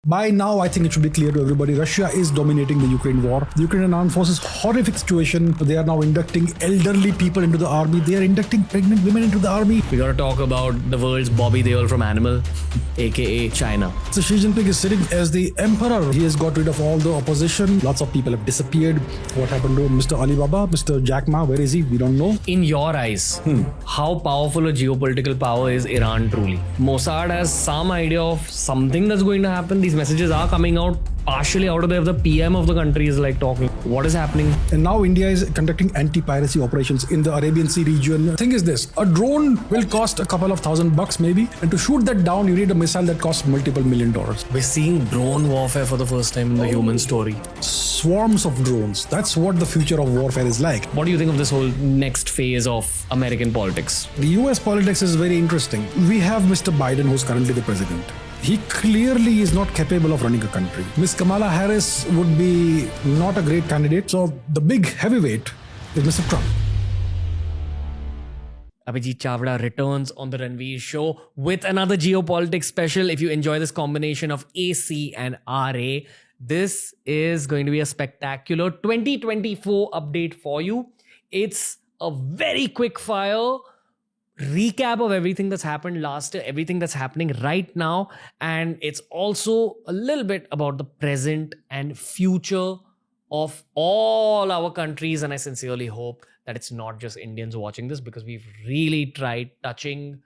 By now, I think it should be clear to everybody, Russia is dominating the Ukraine war. The Ukrainian armed forces, horrific situation. They are now inducting elderly people into the army. They are inducting pregnant women into the army. We gotta talk about the world's Bobby Deol from Animal, aka China. So Xi Jinping is sitting as the emperor. He has got rid of all the opposition. Lots of people have disappeared. What happened to Mr. Alibaba, Mr. Jack Ma? Where is he? We don't know. In your eyes, how powerful a geopolitical power is Iran truly? Mossad has some idea of something that's going to happen. These messages are coming out partially out of there. The PM of the country is like talking. What is happening? And now India is conducting anti-piracy operations in the Arabian Sea region. The thing is this, a drone will cost a couple of $1,000 maybe. And to shoot that down, you need a missile that costs multiple $1 million. We're seeing drone warfare for the first time in the human story. Swarms of drones. That's what the future of warfare is like. What do you think of this whole next phase of American politics? The US politics is very interesting. We have Mr. Biden, who's currently the president. He clearly is not capable of running a country. Miss Kamala Harris would be not a great candidate. So the big heavyweight is Mr. Trump. Abhijit Chavda returns on the Ranveer show with another geopolitics special. If you enjoy this combination of AC and RA, this is going to be a spectacular 2024 update for you. It's a very quick fire recap of everything that's happened last year, everything that's happening right now, and it's also a little bit about the present and future of all our countries. And I sincerely hope that it's not just Indians watching this, because we've really tried touching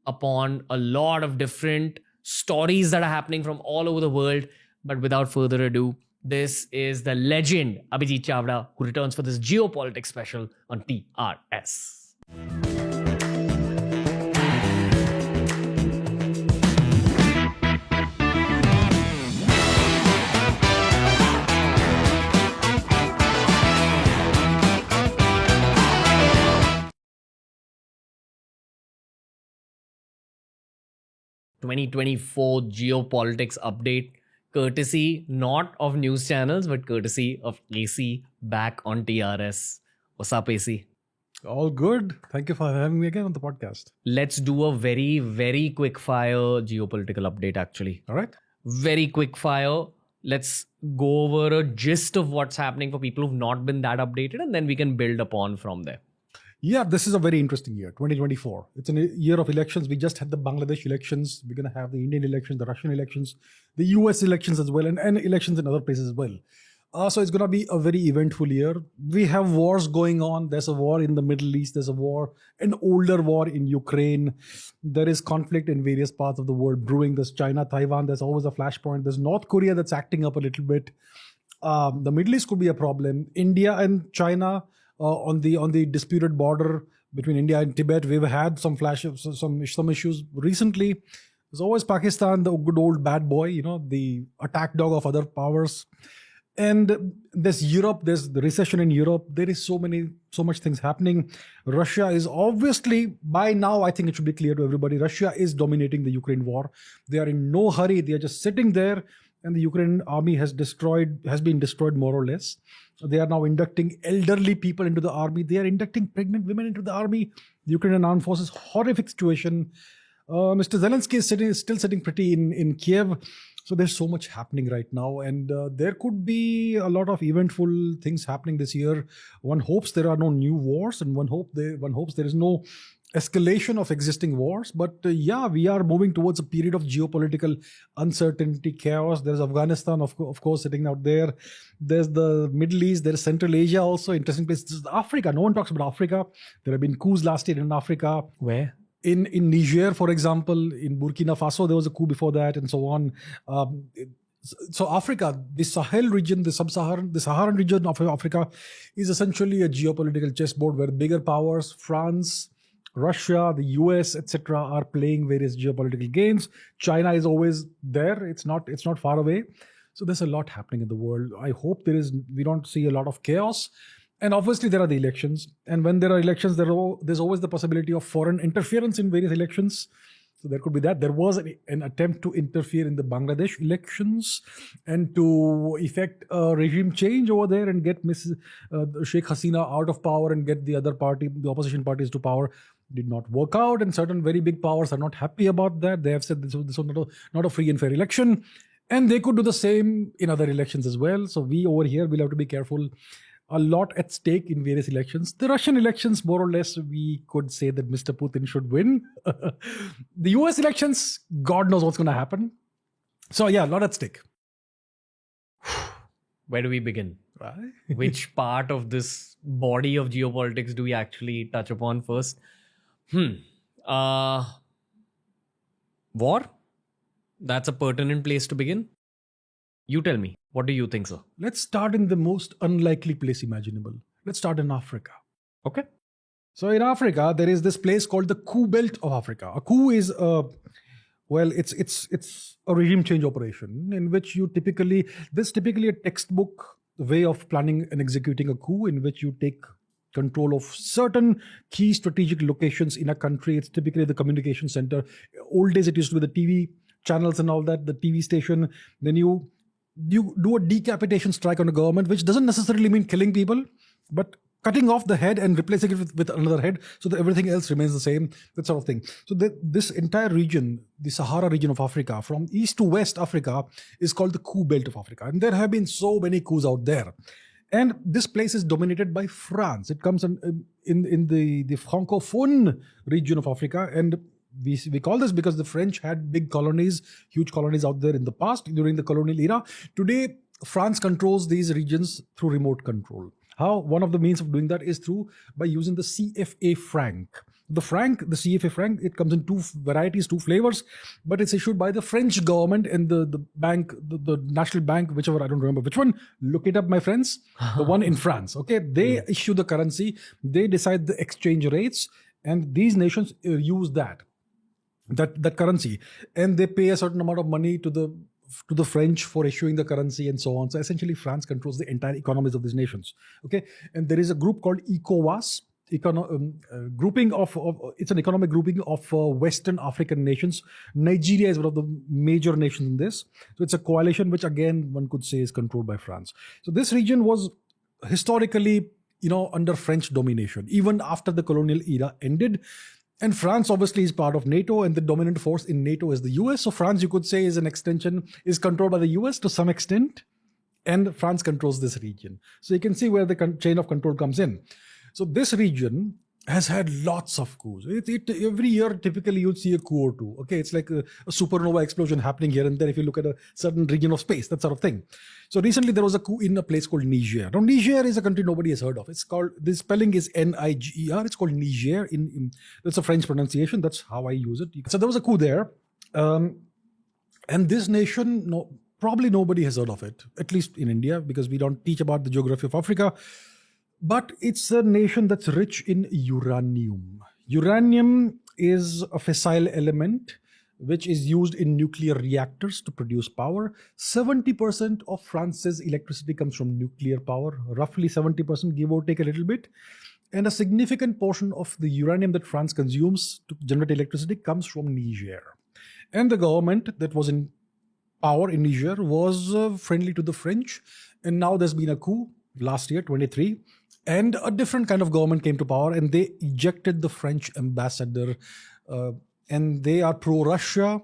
upon a lot of different stories that are happening from all over the world. But without further ado, this is the legend Abhijit Chavda, who returns for this geopolitics special on TRS. 2024 geopolitics update, courtesy not of news channels, but courtesy of AC back on TRS. What's up, AC? All good. Thank you for having me again on the podcast. Let's do a very, very quick fire geopolitical update, actually. All right. Very quick fire. Let's go over a gist of what's happening for people who've not been that updated, and then we can build upon from there. Yeah, this is a very interesting year, 2024. It's a year of elections. We just had the Bangladesh elections. We're going to have the Indian elections, the Russian elections, the US elections as well, and elections in other places as well. So it's going to be a very eventful year. We have wars going on. There's a war in the Middle East. There's a war, an older war in Ukraine. There is conflict in various parts of the world brewing. There's China, Taiwan. There's always a flashpoint. There's North Korea that's acting up a little bit. The Middle East could be a problem. India and China on the disputed border between India and Tibet, we've had some issues recently. There's always Pakistan, the good old bad boy, the attack dog of other powers. And there's Europe, there's the recession in Europe. There is so much things happening. Russia is obviously, by now, I think it should be clear to everybody, Russia is dominating the Ukraine war. They are in no hurry. They are just sitting there, and the Ukrainian army has been destroyed more or less. They are now inducting elderly people into the army. They are inducting pregnant women into the army. The Ukrainian armed forces, horrific situation. Mr. Zelensky is still sitting pretty in Kiev. So there's so much happening right now, and there could be a lot of eventful things happening this year. One hopes there are no new wars, and one hopes there is no escalation of existing wars. But yeah, we are moving towards a period of geopolitical uncertainty, chaos. There's Afghanistan, of course, sitting out there. There's the Middle East. There's Central Asia also, interesting place. There's Africa. No one talks about Africa. There have been coups last year in Africa. Where? In Niger, for example, in Burkina Faso, there was a coup before that, and so on. So Africa, the Sahel region, the Saharan region of Africa is essentially a geopolitical chessboard where bigger powers, France, Russia, the US, etc., are playing various geopolitical games. China is always there. It's not far away. So there's a lot happening in the world. I hope we don't see a lot of chaos. And obviously there are the elections. And when there are elections, there's always the possibility of foreign interference in various elections. So there could be that. There was an attempt to interfere in the Bangladesh elections and to effect a regime change over there and get Sheikh Hasina out of power and get the opposition parties to power. Did not work out, and certain very big powers are not happy about that. They have said this was not a free and fair election. And they could do the same in other elections as well. So we over here will have to be careful. A lot at stake in various elections. The Russian elections, more or less, we could say that Mr. Putin should win. The US elections, God knows what's going to happen. So yeah, a lot at stake. Where do we begin? Right? Which part of this body of geopolitics do we actually touch upon first? War? That's a pertinent place to begin. You tell me. What do you think, sir? Let's start in the most unlikely place imaginable. Let's start in Africa. Okay. So in Africa, there is this place called the coup belt of Africa. A coup is it's a regime change operation in which you typically a textbook way of planning and executing a coup in which you take control of certain key strategic locations in a country. It's typically the communication center. Old days it used to be the TV channels and all that, the TV station. Then you do a decapitation strike on a government, which doesn't necessarily mean killing people, but cutting off the head and replacing it with another head so that everything else remains the same, that sort of thing. So this entire region, the Sahara region of Africa, from east to west Africa, is called the coup belt of Africa. And there have been so many coups out there. And this place is dominated by France. It comes in the Francophone region of Africa. And we call this because the French had big colonies, huge colonies out there in the past during the colonial era. Today, France controls these regions through remote control. How? One of the means of doing that is by using the CFA franc. The CFA franc, it comes in two varieties, two flavors, but it's issued by the French government and the bank, the national bank, whichever, I don't remember which one. Look it up, my friends. The one in France. Okay, they issue the currency, they decide the exchange rates, and these nations use that currency, and they pay a certain amount of money to the French for issuing the currency and so on. So essentially, France controls the entire economies of these nations. Okay, and there is a group called ECOWAS, grouping of it's an economic grouping of Western African nations. Nigeria is one of the major nations in this. So it's a coalition which, again, one could say is controlled by France. So this region was historically, under French domination, even after the colonial era ended. And France obviously is part of NATO, and the dominant force in NATO is the US. So France, you could say, is controlled by the US to some extent, and France controls this region. So you can see where the chain of control comes in. So this region has had lots of coups. Every year, typically, you'd see a coup or two. Okay, it's like a supernova explosion happening here and there if you look at a certain region of space, that sort of thing. So recently, there was a coup in a place called Niger. Now, Niger is a country nobody has heard of. It's called, the spelling is Niger. It's called Niger. That's a French pronunciation. That's how I use it. So there was a coup there. And this nation, probably nobody has heard of it, at least in India, because we don't teach about the geography of Africa. But it's a nation that's rich in uranium. Uranium is a fissile element which is used in nuclear reactors to produce power. 70% of France's electricity comes from nuclear power, roughly 70%, give or take a little bit. And a significant portion of the uranium that France consumes to generate electricity comes from Niger. And the government that was in power in Niger was friendly to the French. And now there's been a coup last year, 23. And a different kind of government came to power, and they ejected the French ambassador, and they are pro-Russia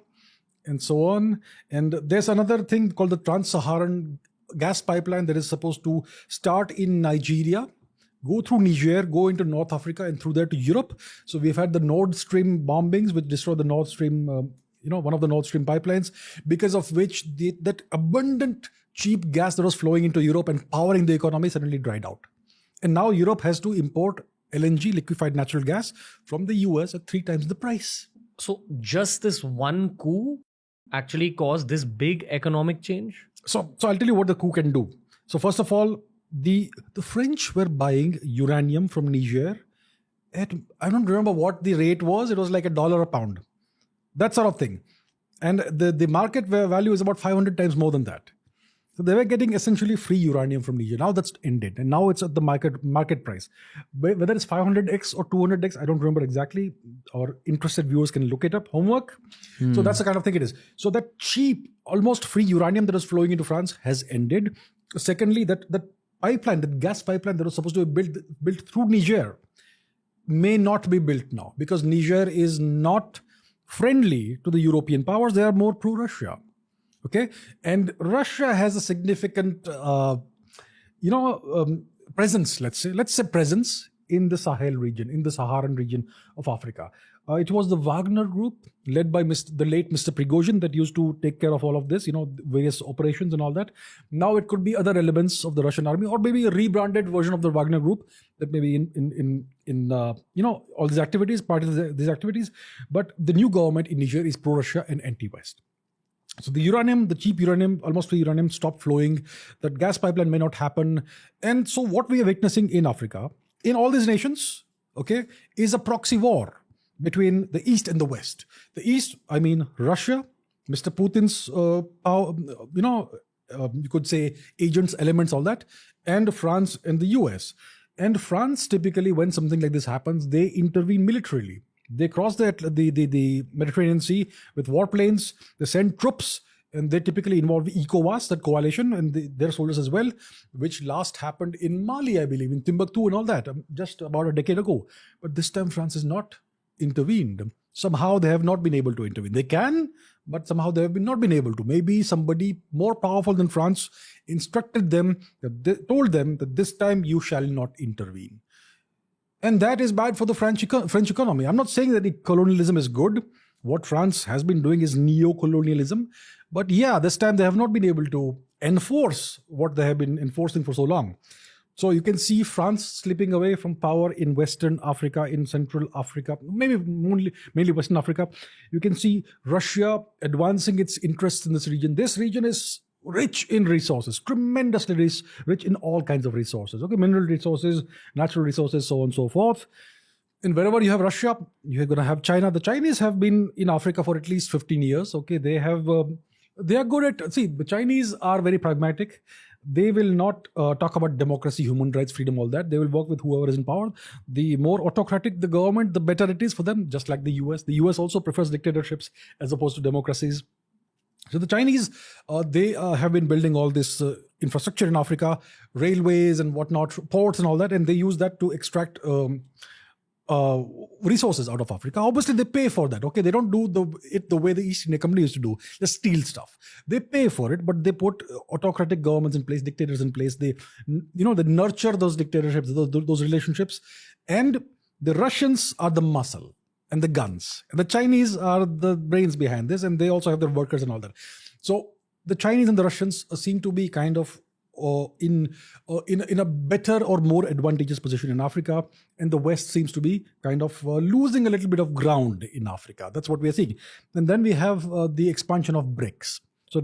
and so on. And there's another thing called the Trans-Saharan gas pipeline that is supposed to start in Nigeria, go through Niger, go into North Africa, and through there to Europe. So we've had the Nord Stream bombings, which destroyed the Nord Stream, one of the Nord Stream pipelines, because of which that abundant cheap gas that was flowing into Europe and powering the economy suddenly dried out. And now Europe has to import LNG, liquefied natural gas, from the US at 3 times the price. So just this one coup actually caused this big economic change? So I'll tell you what the coup can do. So first of all, the French were buying uranium from Niger at, I don't remember what the rate was. It was like $1 a pound. That sort of thing. And the market value is about 500 times more than that. So they were getting essentially free uranium from Niger. Now that's ended. And now it's at the market price. Whether it's 500x or 200x, I don't remember exactly. Our interested viewers can look it up. Homework. So that's the kind of thing it is. So that cheap, almost free uranium that was flowing into France has ended. Secondly, that pipeline, that gas pipeline that was supposed to be built through Niger may not be built now, because Niger is not friendly to the European powers. They are more pro-Russia. Okay, and Russia has a significant, presence. Let's say presence in the Sahel region, in the Saharan region of Africa. It was the Wagner Group, led by the late Mr. Prigozhin, that used to take care of all of this, various operations and all that. Now it could be other elements of the Russian army, or maybe a rebranded version of the Wagner Group that may be in all these activities, part of these activities. But the new government in Niger is pro-Russia and anti-West. So the uranium, the cheap uranium, almost free uranium, stopped flowing. That gas pipeline may not happen. And so what we are witnessing in Africa, in all these nations, okay, is a proxy war between the East and the West. The East, I mean Russia, Mr. Putin's, you could say agents, elements, all that, and France and the US. And France, typically, when something like this happens, they intervene militarily. They cross the Mediterranean Sea with warplanes. They send troops, and they typically involve ECOWAS, that coalition, and their soldiers as well, which last happened in Mali, I believe, in Timbuktu and all that, just about a decade ago. But this time, France has not intervened. Somehow they have not been able to intervene. They can, but somehow they have not been able to. Maybe somebody more powerful than France instructed them, told them that this time you shall not intervene. And that is bad for the French economy. I'm not saying that colonialism is good. What France has been doing is neo-colonialism. But yeah, this time they have not been able to enforce what they have been enforcing for so long. So you can see France slipping away from power in Western Africa, in Central Africa, maybe mainly Western Africa. You can see Russia advancing its interests in this region. This region is rich in resources, tremendously rich in all kinds of resources. Okay, mineral resources, natural resources, so on and so forth. And wherever you have Russia, you're going to have China. The Chinese have been in Africa for at least 15 years. Okay, they are good at, see, the Chinese are very pragmatic. They will not talk about democracy, human rights, freedom, all that. They will work with whoever is in power. The more autocratic the government, the better it is for them, just like the US. The US also prefers dictatorships as opposed to democracies. So the Chinese, they have been building all this infrastructure in Africa, railways and whatnot, ports and all that, and they use that to extract resources out of Africa. Obviously, they pay for that. Okay, they don't do it the way the East India Company used to do, just steal stuff. They pay for it, but they put autocratic governments in place, dictators in place. They nurture those dictatorships, those relationships, and the Russians are the muscle and the guns, and the Chinese are the brains behind this, and they also have their workers and all that. So the Chinese and the Russians seem to be kind of in a better or more advantageous position in Africa, and the West seems to be kind of losing a little bit of ground in Africa. That's what we are seeing. And then we have the expansion of BRICS. So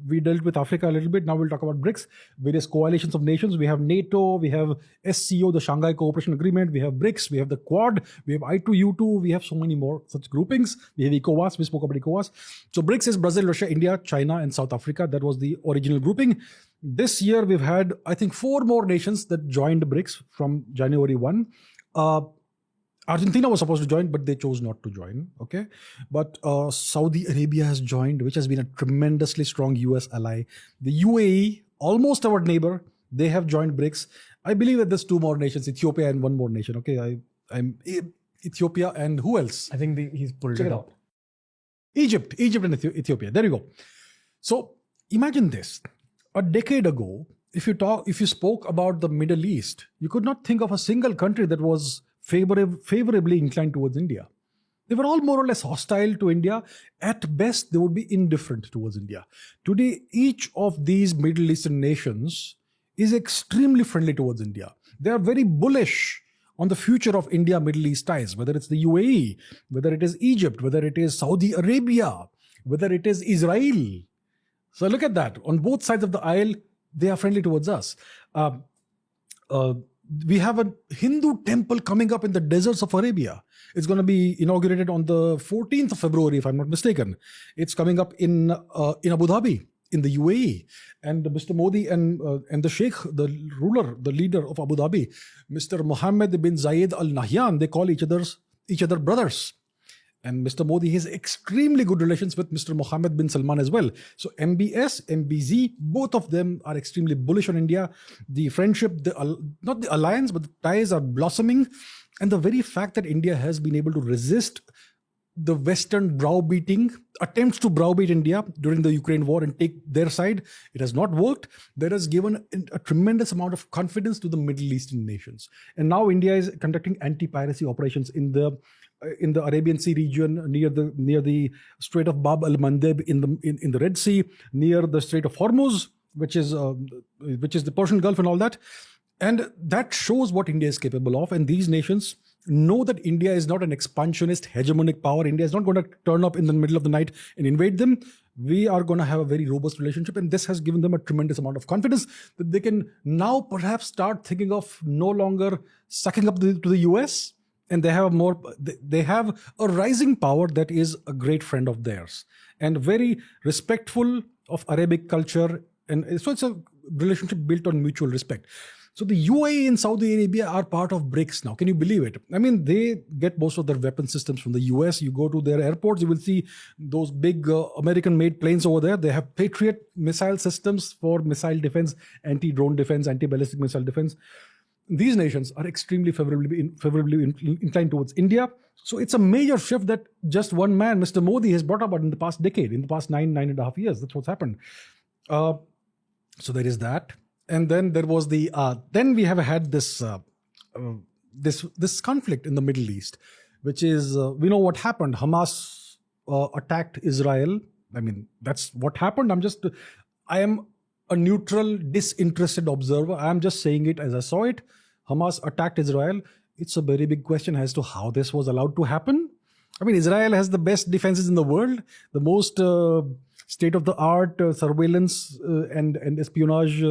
we dealt with Africa a little bit. Now we'll talk about BRICS, various coalitions of nations. We have NATO, we have SCO, the Shanghai Cooperation Agreement, we have BRICS, we have the Quad, we have I2U2, we have so many more such groupings. We have ECOWAS, we spoke about ECOWAS. So BRICS is Brazil, Russia, India, China, and South Africa. That was the original grouping. This year we've had, I think, 4 more nations that joined BRICS from January 1. Argentina was supposed to join, but they chose not to join. Okay, but Saudi Arabia has joined, which has been a tremendously strong US ally. The UAE, almost our neighbor, they have joined BRICS. I believe that there's 2 more nations, Ethiopia and 1 more nation. Okay, I'm Ethiopia and who else? I think he's pulled Check it it out. out. Egypt and Ethiopia. There you go. So imagine this: a decade ago, if you spoke about the Middle East, you could not think of a single country that was favorably inclined towards India. They were all more or less hostile to India. At best, they would be indifferent towards India. Today, each of these Middle Eastern nations is extremely friendly towards India. They are very bullish on the future of India-Middle East ties, whether it's the UAE, whether it is Egypt, whether it is Saudi Arabia, whether it is Israel. So look at that. On both sides of the aisle, they are friendly towards us. We have a Hindu temple coming up in the deserts of Arabia. It's going to be inaugurated on the 14th of February, if I'm not mistaken. It's coming up in Abu Dhabi, in the UAE. And Mr. Modi and the Sheikh, the ruler, the leader of Abu Dhabi, Mr. Mohammed bin Zayed Al Nahyan, they call each other brothers. And Mr. Modi has extremely good relations with Mr. Mohammed bin Salman as well. So MBS, MBZ, both of them are extremely bullish on India. The friendship, not the alliance, but the ties are blossoming. And the very fact that India has been able to resist the Western browbeating, attempts to browbeat India during the Ukraine war and take their side. It has not worked. That has given a tremendous amount of confidence to the Middle Eastern nations. And now India is conducting anti-piracy operations in the Arabian Sea region, near the Strait of Bab al-Mandeb, in the Red Sea, near the Strait of Hormuz, which is the Persian Gulf and all that. And that shows what India is capable of. And these nations know that India is not an expansionist, hegemonic power. India is not going to turn up in the middle of the night and invade them. We are going to have a very robust relationship. And this has given them a tremendous amount of confidence that they can now perhaps start thinking of no longer sucking up to the US. And they have a rising power that is a great friend of theirs and very respectful of Arabic culture. And so it's a relationship built on mutual respect. So the UAE and Saudi Arabia are part of BRICS now. Can you believe it? I mean, they get most of their weapon systems from the US. You go to their airports, you will see those big American-made planes over there. They have Patriot missile systems for missile defense, anti-drone defense, anti-ballistic missile defense. These nations are extremely favorably inclined towards India. So it's a major shift that just one man, Mr. Modi, has brought about in the past decade, in the past nine and a half years. That's what's happened. So there is that. And then there was then we have had this conflict in the Middle East, which is, we know what happened. Hamas attacked Israel. I mean, that's what happened. I am a neutral, disinterested observer. I'm just saying it as I saw it. Hamas attacked Israel. It's a very big question as to how this was allowed to happen. I mean, Israel has the best defenses in the world, the most state-of-the-art surveillance and espionage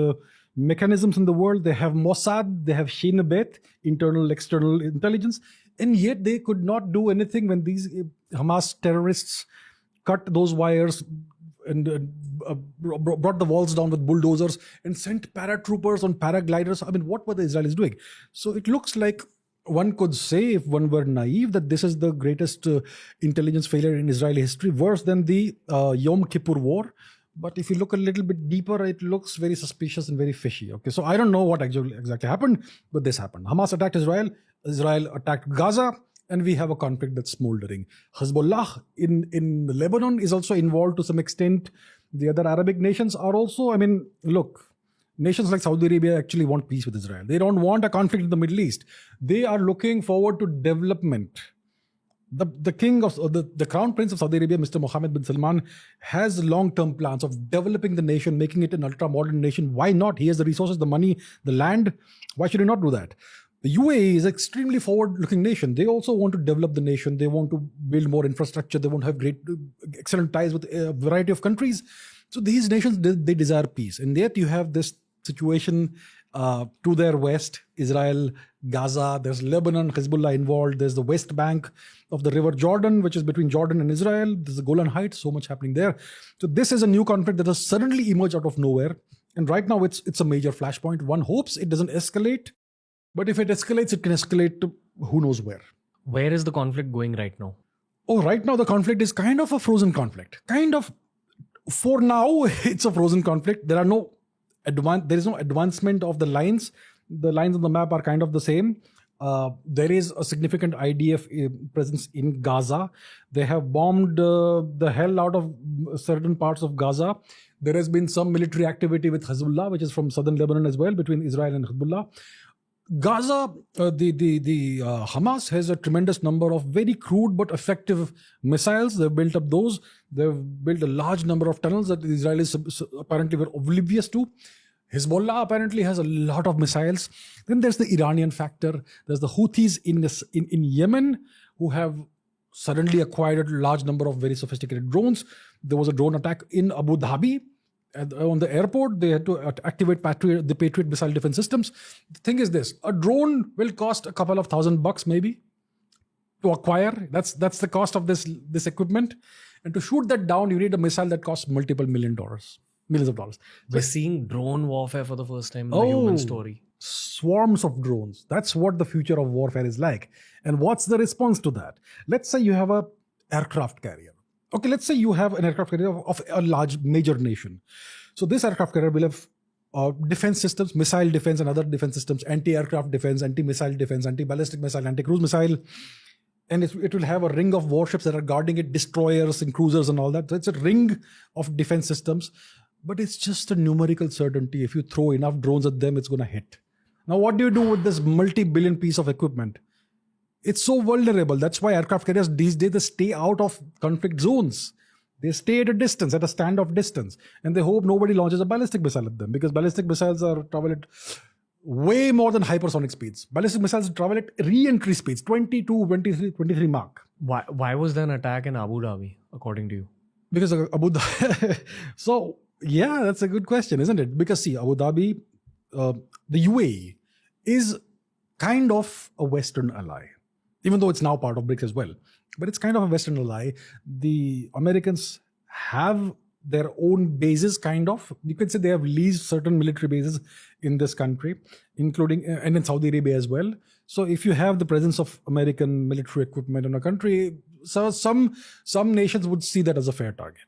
mechanisms in the world. They have Mossad, they have Shin Bet, internal, external intelligence, and yet they could not do anything when these Hamas terrorists cut those wires and brought the walls down with bulldozers and sent paratroopers on paragliders. I mean, what were the Israelis doing? So it looks like one could say, if one were naive, that this is the greatest intelligence failure in Israeli history, worse than the Yom Kippur War. But if you look a little bit deeper, it looks very suspicious and very fishy. Okay, so I don't know what exactly happened, but this happened. Hamas attacked Israel. Israel attacked Gaza. And we have a conflict that's smoldering. Hezbollah in Lebanon is also involved to some extent. The other Arabic nations are also, I mean, look, nations like Saudi Arabia actually want peace with Israel. They don't want a conflict in the Middle East. They are looking forward to development. The king of the crown prince of Saudi Arabia, Mr. Mohammed bin Salman, has long-term plans of developing the nation, making it an ultra-modern nation. Why not? He has the resources, the money, the land. Why should he not do that? The UAE is an extremely forward-looking nation. They also want to develop the nation. They want to build more infrastructure. They want to have excellent ties with a variety of countries. So these nations, they desire peace. And yet you have this situation to their west, Israel, Gaza, there's Lebanon, Hezbollah involved. There's the West Bank of the River Jordan, which is between Jordan and Israel. There's the Golan Heights, so much happening there. So this is a new conflict that has suddenly emerged out of nowhere. And right now it's a major flashpoint. One hopes it doesn't escalate. But if it escalates, it can escalate to who knows where. Where is the conflict going right now? Oh, right now the conflict is kind of a frozen conflict. For now, it's a frozen conflict. There is no advancement of the lines. The lines on the map are kind of the same. There is a significant IDF presence in Gaza. They have bombed the hell out of certain parts of Gaza. There has been some military activity with Hezbollah, which is from southern Lebanon as well, between Israel and Hezbollah. Gaza, the Hamas has a tremendous number of very crude but effective missiles. They've built up those. They've built a large number of tunnels that the Israelis apparently were oblivious to. Hezbollah apparently has a lot of missiles. Then there's the Iranian factor. There's the Houthis in Yemen, who have suddenly acquired a large number of very sophisticated drones. There was a drone attack in Abu Dhabi. On the airport, they had to activate the Patriot missile defense systems. The thing is this, a drone will cost a couple of $1,000 maybe to acquire. That's the cost of this equipment. And to shoot that down, you need a missile that costs multiple millions of dollars. We're seeing drone warfare for the first time in the human story. Swarms of drones. That's what the future of warfare is like. And what's the response to that? Let's say you have an aircraft carrier. Okay, let's say you have an aircraft carrier of a large major nation. So this aircraft carrier will have defense systems, missile defense and other defense systems, anti-aircraft defense, anti-missile defense, anti-ballistic missile, anti-cruise missile. and it will have a ring of warships that are guarding it, destroyers and cruisers and all that. So it's a ring of defense systems, but it's just a numerical certainty. If you throw enough drones at them, it's going to hit. Now, what do you do with this multi-billion piece of equipment? It's so vulnerable. That's why aircraft carriers these days they stay out of conflict zones. They stay at a distance, at a standoff distance, and they hope nobody launches a ballistic missile at them, because ballistic missiles are travel at way more than hypersonic speeds. Ballistic missiles travel at re-entry speeds, 22, 23 Mach. Why was there an attack in Abu Dhabi, according to you? Because of Abu Dhabi. So, yeah, that's a good question, isn't it? Because, see, Abu Dhabi, the UAE is kind of a Western ally, even though it's now part of BRICS as well. But it's kind of a Western ally. The Americans have their own bases, kind of. You could say they have leased certain military bases in this country, including, and in Saudi Arabia as well. So if you have the presence of American military equipment in a country, so some nations would see that as a fair target.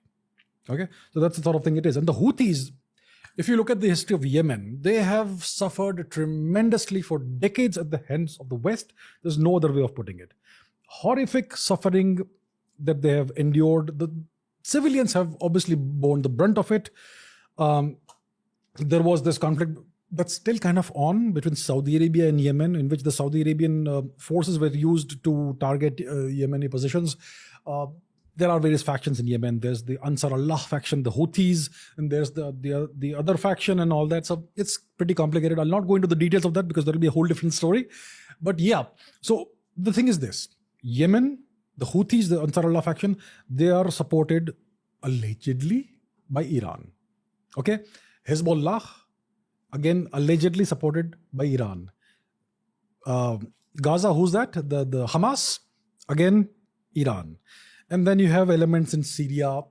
Okay, so that's the sort of thing it is. And the Houthis, if you look at the history of Yemen, they have suffered tremendously for decades at the hands of the West. There's no other way of putting it. Horrific suffering that they have endured. The civilians have obviously borne the brunt of it. There was this conflict that's still kind of on between Saudi Arabia and Yemen, in which the Saudi Arabian forces were used to target Yemeni positions. There are various factions in Yemen. There's the Ansar Allah faction, the Houthis, and there's the other faction and all that. So it's pretty complicated. I'll not go into the details of that because that'll be a whole different story. But yeah, so the thing is this. Yemen, the Houthis, the Ansar Allah faction, they are supported allegedly by Iran. Okay? Hezbollah, again, allegedly supported by Iran. Gaza, who's that? The Hamas, again, Iran. And then you have elements in Syria,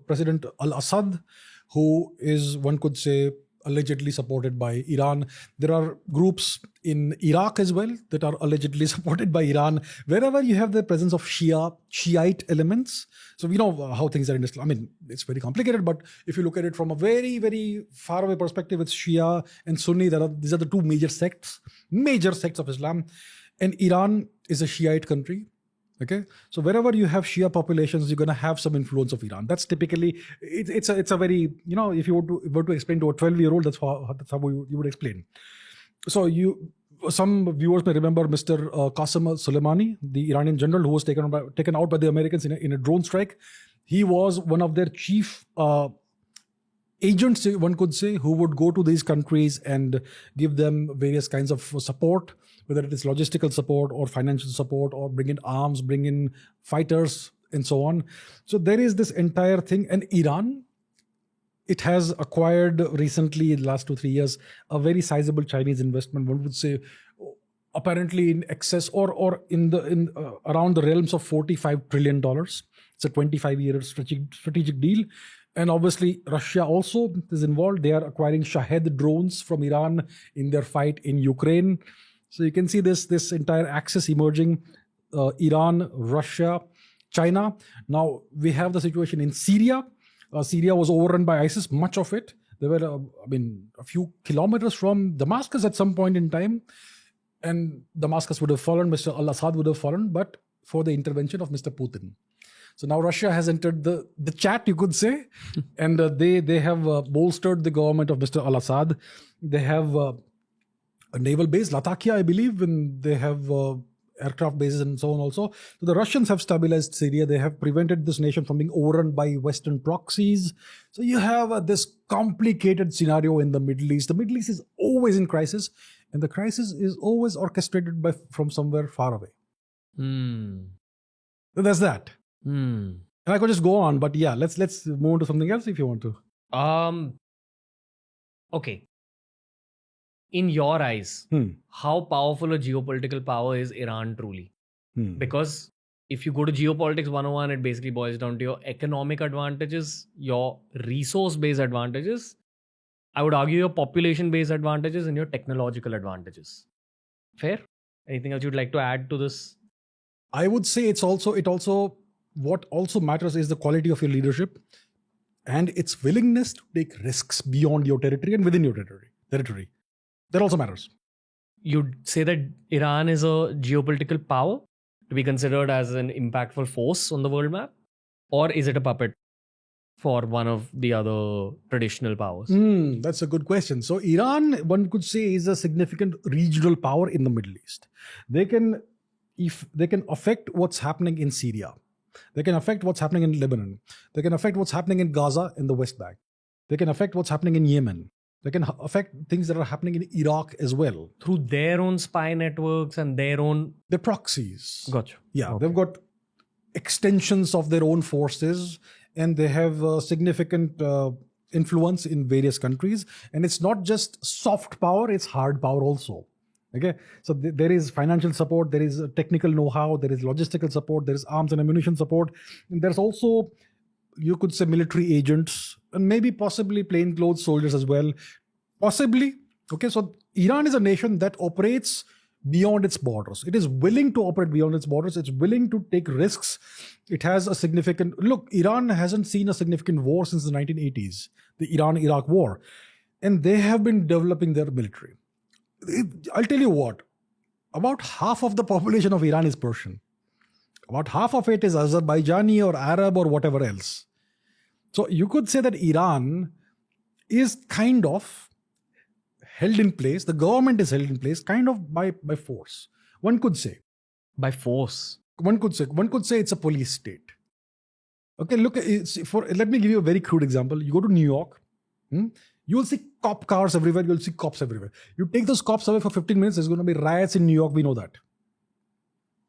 President al-Assad, who is, one could say, allegedly supported by Iran. There are groups in Iraq as well that are allegedly supported by Iran. Wherever you have the presence of Shiite elements. So we know how things are in Islam. I mean, it's very complicated, but if you look at it from a very, very far away perspective, it's Shia and Sunni. These are the two major sects of Islam. And Iran is a Shiite country. Okay, so wherever you have Shia populations, you're going to have some influence of Iran. That's typically, it's a very, if you were to explain to a 12-year-old, that's how you would explain. So some viewers may remember Mr. Qasem Soleimani, the Iranian general who was taken out by the Americans in a drone strike. He was one of their chief agents, one could say, who would go to these countries and give them various kinds of support, whether it is logistical support or financial support, or bring in arms, bring in fighters, and so on. So there is this entire thing. And Iran, it has acquired recently, in the last 2-3 years, a very sizable Chinese investment, one would say, apparently in excess or in around the realms of $45 trillion. It's a 25-year strategic deal. And obviously, Russia also is involved. They are acquiring Shahed drones from Iran in their fight in Ukraine. So you can see this entire axis emerging, Iran, Russia, China. Now, we have the situation in Syria. Syria was overrun by ISIS, much of it. They were, a few kilometers from Damascus at some point in time. And Damascus would have fallen, Mr. al-Assad would have fallen, but for the intervention of Mr. Putin. So now Russia has entered the chat, you could say, and they have bolstered the government of Mr. al-Assad. They have a naval base, Latakia, I believe, and they have aircraft bases and so on also. So the Russians have stabilized Syria. They have prevented this nation from being overrun by Western proxies. So you have this complicated scenario in the Middle East. The Middle East is always in crisis, and the crisis is always orchestrated from somewhere far away. So there's that. And I could just go on, but yeah, let's move on to something else if you want to. Okay. In your eyes, how powerful a geopolitical power is Iran truly? Because if you go to Geopolitics 101, it basically boils down to your economic advantages, your resource-based advantages, I would argue your population-based advantages, and your technological advantages. Fair? Anything else you'd like to add to this? I would say what also matters is the quality of your leadership and its willingness to take risks beyond your territory and within your territory. That also matters. you'd say that Iran is a geopolitical power to be considered as an impactful force on the world map? Or is it a puppet for one of the other traditional powers? That's a good question. So Iran, one could say, is a significant regional power in the Middle East. They can, if they can affect what's happening in Syria, they can affect what's happening in Lebanon, they can affect what's happening in Gaza in the West Bank, they can affect what's happening in Yemen, they can affect things that are happening in Iraq as well. Through their own spy networks and their own... They're proxies. Gotcha. Yeah, they've got extensions of their own forces, and they have significant influence in various countries. And it's not just soft power, it's hard power also. Okay, so there is financial support, there is technical know-how, there is logistical support, there is arms and ammunition support, and there's also, you could say, military agents, and maybe possibly plainclothes soldiers as well. Possibly. Okay, so Iran is a nation that operates beyond its borders. It is willing to operate beyond its borders. It's willing to take risks. It has a significant... Look, Iran hasn't seen a significant war since the 1980s, the Iran-Iraq war. And they have been developing their military. I'll tell you what, about half of the population of Iran is Persian. About half of it is Azerbaijani or Arab or whatever else. So you could say that Iran is kind of held in place, the government is held in place kind of by force. One could say. By force? One could say it's a police state. Okay, look, let me give you a very crude example. You go to New York, you will see cop cars everywhere, you'll see cops everywhere. You take those cops away for 15 minutes, there's going to be riots in New York, we know that.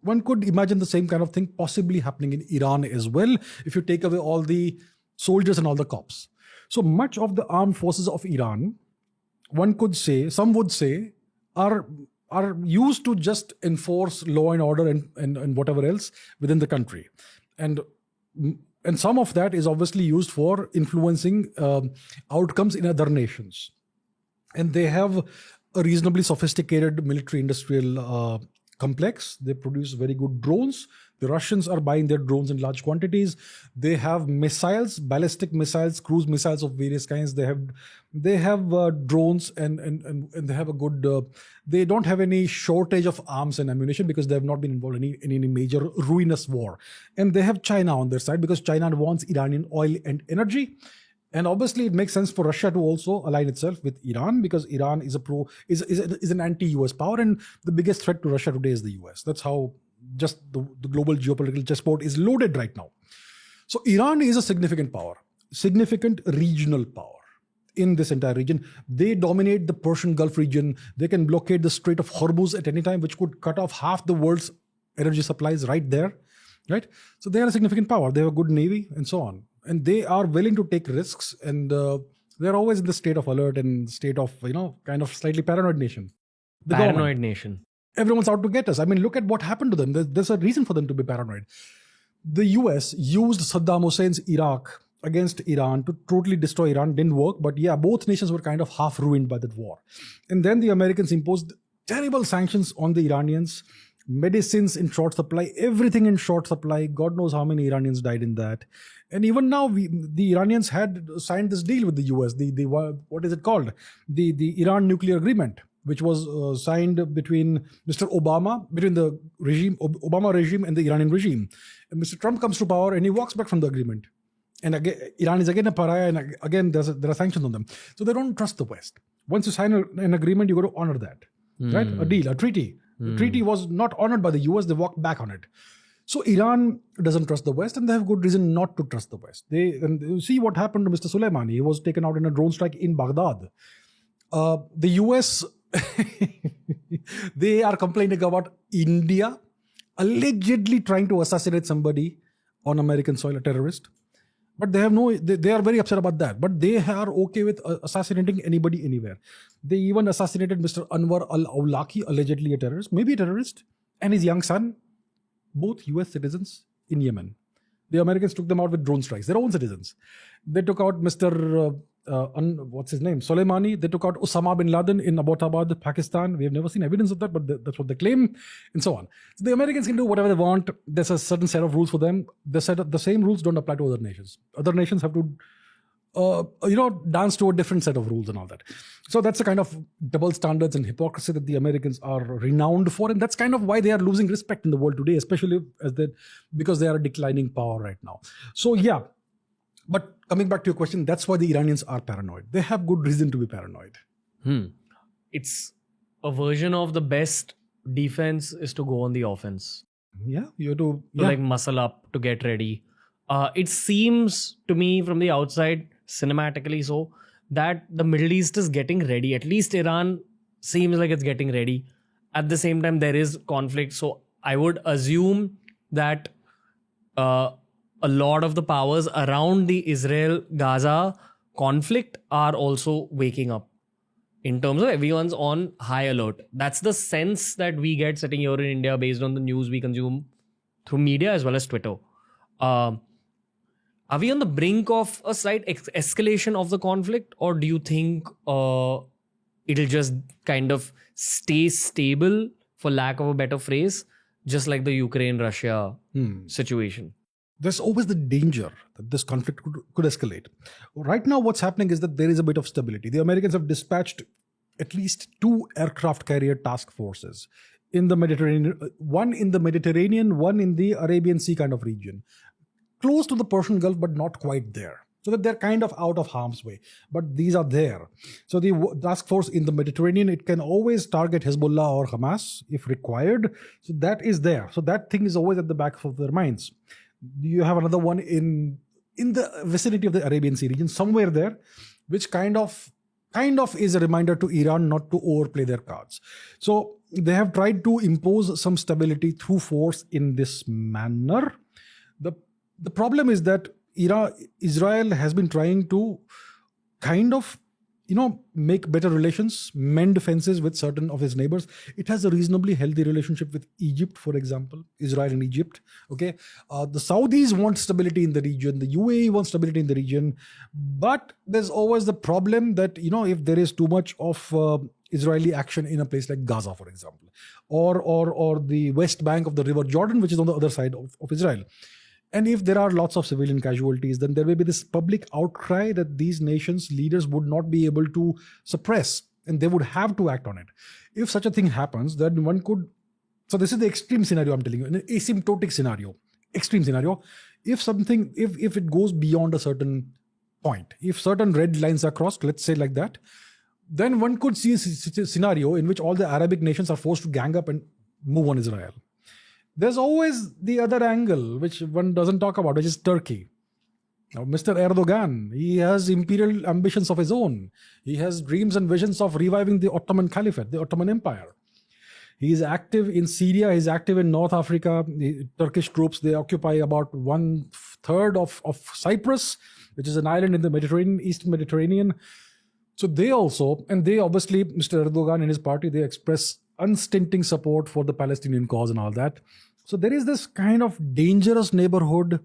One could imagine the same kind of thing possibly happening in Iran as well, if you take away all the soldiers and all the cops. So much of the armed forces of Iran, one could say, some would say, are used to just enforce law and order and whatever else within the country. And some of that is obviously used for influencing outcomes in other nations. And they have a reasonably sophisticated military industrial complex. They produce very good drones. The Russians are buying their drones in large quantities. They have missiles, ballistic missiles, cruise missiles of various kinds. They have drones and they have a good. They don't have any shortage of arms and ammunition because they have not been involved in any major ruinous war. And they have China on their side because China wants Iranian oil and energy. And obviously, it makes sense for Russia to also align itself with Iran because Iran is an anti-US power, and the biggest threat to Russia today is the US. That's how just the global geopolitical chessboard is loaded right now. So Iran is a significant power, significant regional power in this entire region. They dominate the Persian Gulf region. They can blockade the Strait of Hormuz at any time, which could cut off half the world's energy supplies right there. Right? So they are a significant power. They have a good navy and so on. And they are willing to take risks, and they're always in the state of alert and state of, kind of slightly paranoid nation. Paranoid nation. Everyone's out to get us. I mean, look at what happened to them. There's a reason for them to be paranoid. The US used Saddam Hussein's Iraq against Iran to totally destroy Iran. Didn't work, but yeah, both nations were kind of half ruined by that war. And then the Americans imposed terrible sanctions on the Iranians. Medicines in short supply, everything in short supply. God knows how many Iranians died in that. And even now, the Iranians had signed this deal with the US. The what is it called? The Iran nuclear agreement, which was signed between the Obama regime and the Iranian regime. And Mr. Trump comes to power and he walks back from the agreement. And again, Iran is again a pariah, and again there are sanctions on them. So they don't trust the West. Once you sign an agreement, you got to honor that, right? A deal, a treaty. The treaty was not honored by the US. They walked back on it. So Iran doesn't trust the West, and they have good reason not to trust the West. And you see what happened to Mr. Soleimani. He was taken out in a drone strike in Baghdad. The US, they are complaining about India allegedly trying to assassinate somebody on American soil, a terrorist. But they are very upset about that. But they are okay with assassinating anybody anywhere. They even assassinated Mr. Anwar al-Awlaki, allegedly a terrorist, maybe a terrorist, and his young son, both US citizens in Yemen. The Americans took them out with drone strikes, their own citizens. They took out Mr. What's his name? Soleimani. They took out Osama bin Laden in Abbottabad, Pakistan. We have never seen evidence of that, but that's what they claim, and so on. So the Americans can do whatever they want. There's a certain set of rules for them. The same rules don't apply to other nations. Other nations have to dance to a different set of rules and all that. So that's the kind of double standards and hypocrisy that the Americans are renowned for, and that's kind of why they are losing respect in the world today, especially because they are a declining power right now. So yeah, but coming back to your question, that's why the Iranians are paranoid. They have good reason to be paranoid. It's a version of the best defense is to go on the offense. Yeah, you have to like muscle up to get ready. It seems to me from the outside, cinematically so, that the Middle East is getting ready. At least Iran seems like it's getting ready. At the same time, there is conflict. So I would assume that a lot of the powers around the Israel-Gaza conflict are also waking up. In terms of everyone's on high alert. That's the sense that we get sitting here in India based on the news we consume through media as well as Twitter. Are we on the brink of a slight escalation of the conflict, or do you think it'll just kind of stay stable, for lack of a better phrase, just like the Ukraine-Russia situation? There's always the danger that this conflict could escalate. Right now, what's happening is that there is a bit of stability. The Americans have dispatched at least 2 aircraft carrier task forces in the Mediterranean, one in the Mediterranean, one in the Arabian Sea kind of region, close to the Persian Gulf, but not quite there. So that they're kind of out of harm's way, but these are there. So the task force in the Mediterranean, it can always target Hezbollah or Hamas if required. So that is there. So that thing is always at the back of their minds. You have another one in the vicinity of the Arabian Sea region, somewhere there, which kind of is a reminder to Iran not to overplay their cards. So they have tried to impose some stability through force in this manner. The problem is that Israel has been trying to kind of make better relations, mend fences with certain of his neighbors. It has a reasonably healthy relationship with Egypt, for example, Israel and Egypt. Okay, the Saudis want stability in the region. The UAE wants stability in the region, but there's always the problem that if there is too much of Israeli action in a place like Gaza, for example, or the West Bank of the River Jordan, which is on the other side of Israel. And if there are lots of civilian casualties, then there will be this public outcry that these nations' leaders would not be able to suppress, and they would have to act on it. If such a thing happens, then one could... So this is the extreme scenario I'm telling you, an asymptotic scenario, extreme scenario. If it goes beyond a certain point, if certain red lines are crossed, let's say like that, then one could see a scenario in which all the Arabic nations are forced to gang up and move on Israel. There's always the other angle, which one doesn't talk about, which is Turkey. Now, Mr. Erdogan, he has imperial ambitions of his own. He has dreams and visions of reviving the Ottoman Caliphate, the Ottoman Empire. He is active in Syria, he's active in North Africa. The Turkish troops, they occupy about 1/3 of Cyprus, which is an island in the Mediterranean, Eastern Mediterranean. So they obviously, Mr. Erdogan and his party, they express unstinting support for the Palestinian cause and all that. So there is this kind of dangerous neighborhood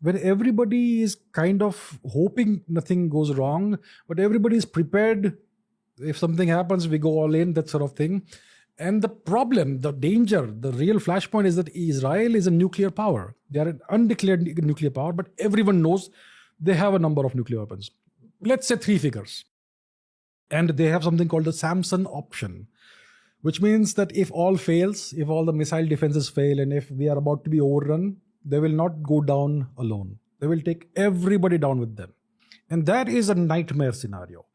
where everybody is kind of hoping nothing goes wrong, but everybody is prepared. If something happens, we go all in, that sort of thing. And the problem, the danger, the real flashpoint is that Israel is a nuclear power. They are an undeclared nuclear power, but everyone knows they have a number of nuclear weapons. Let's say 3 figures. And they have something called the Samson option, which means that if all fails, if all the missile defenses fail, and if we are about to be overrun, they will not go down alone. They will take everybody down with them. And that is a nightmare scenario.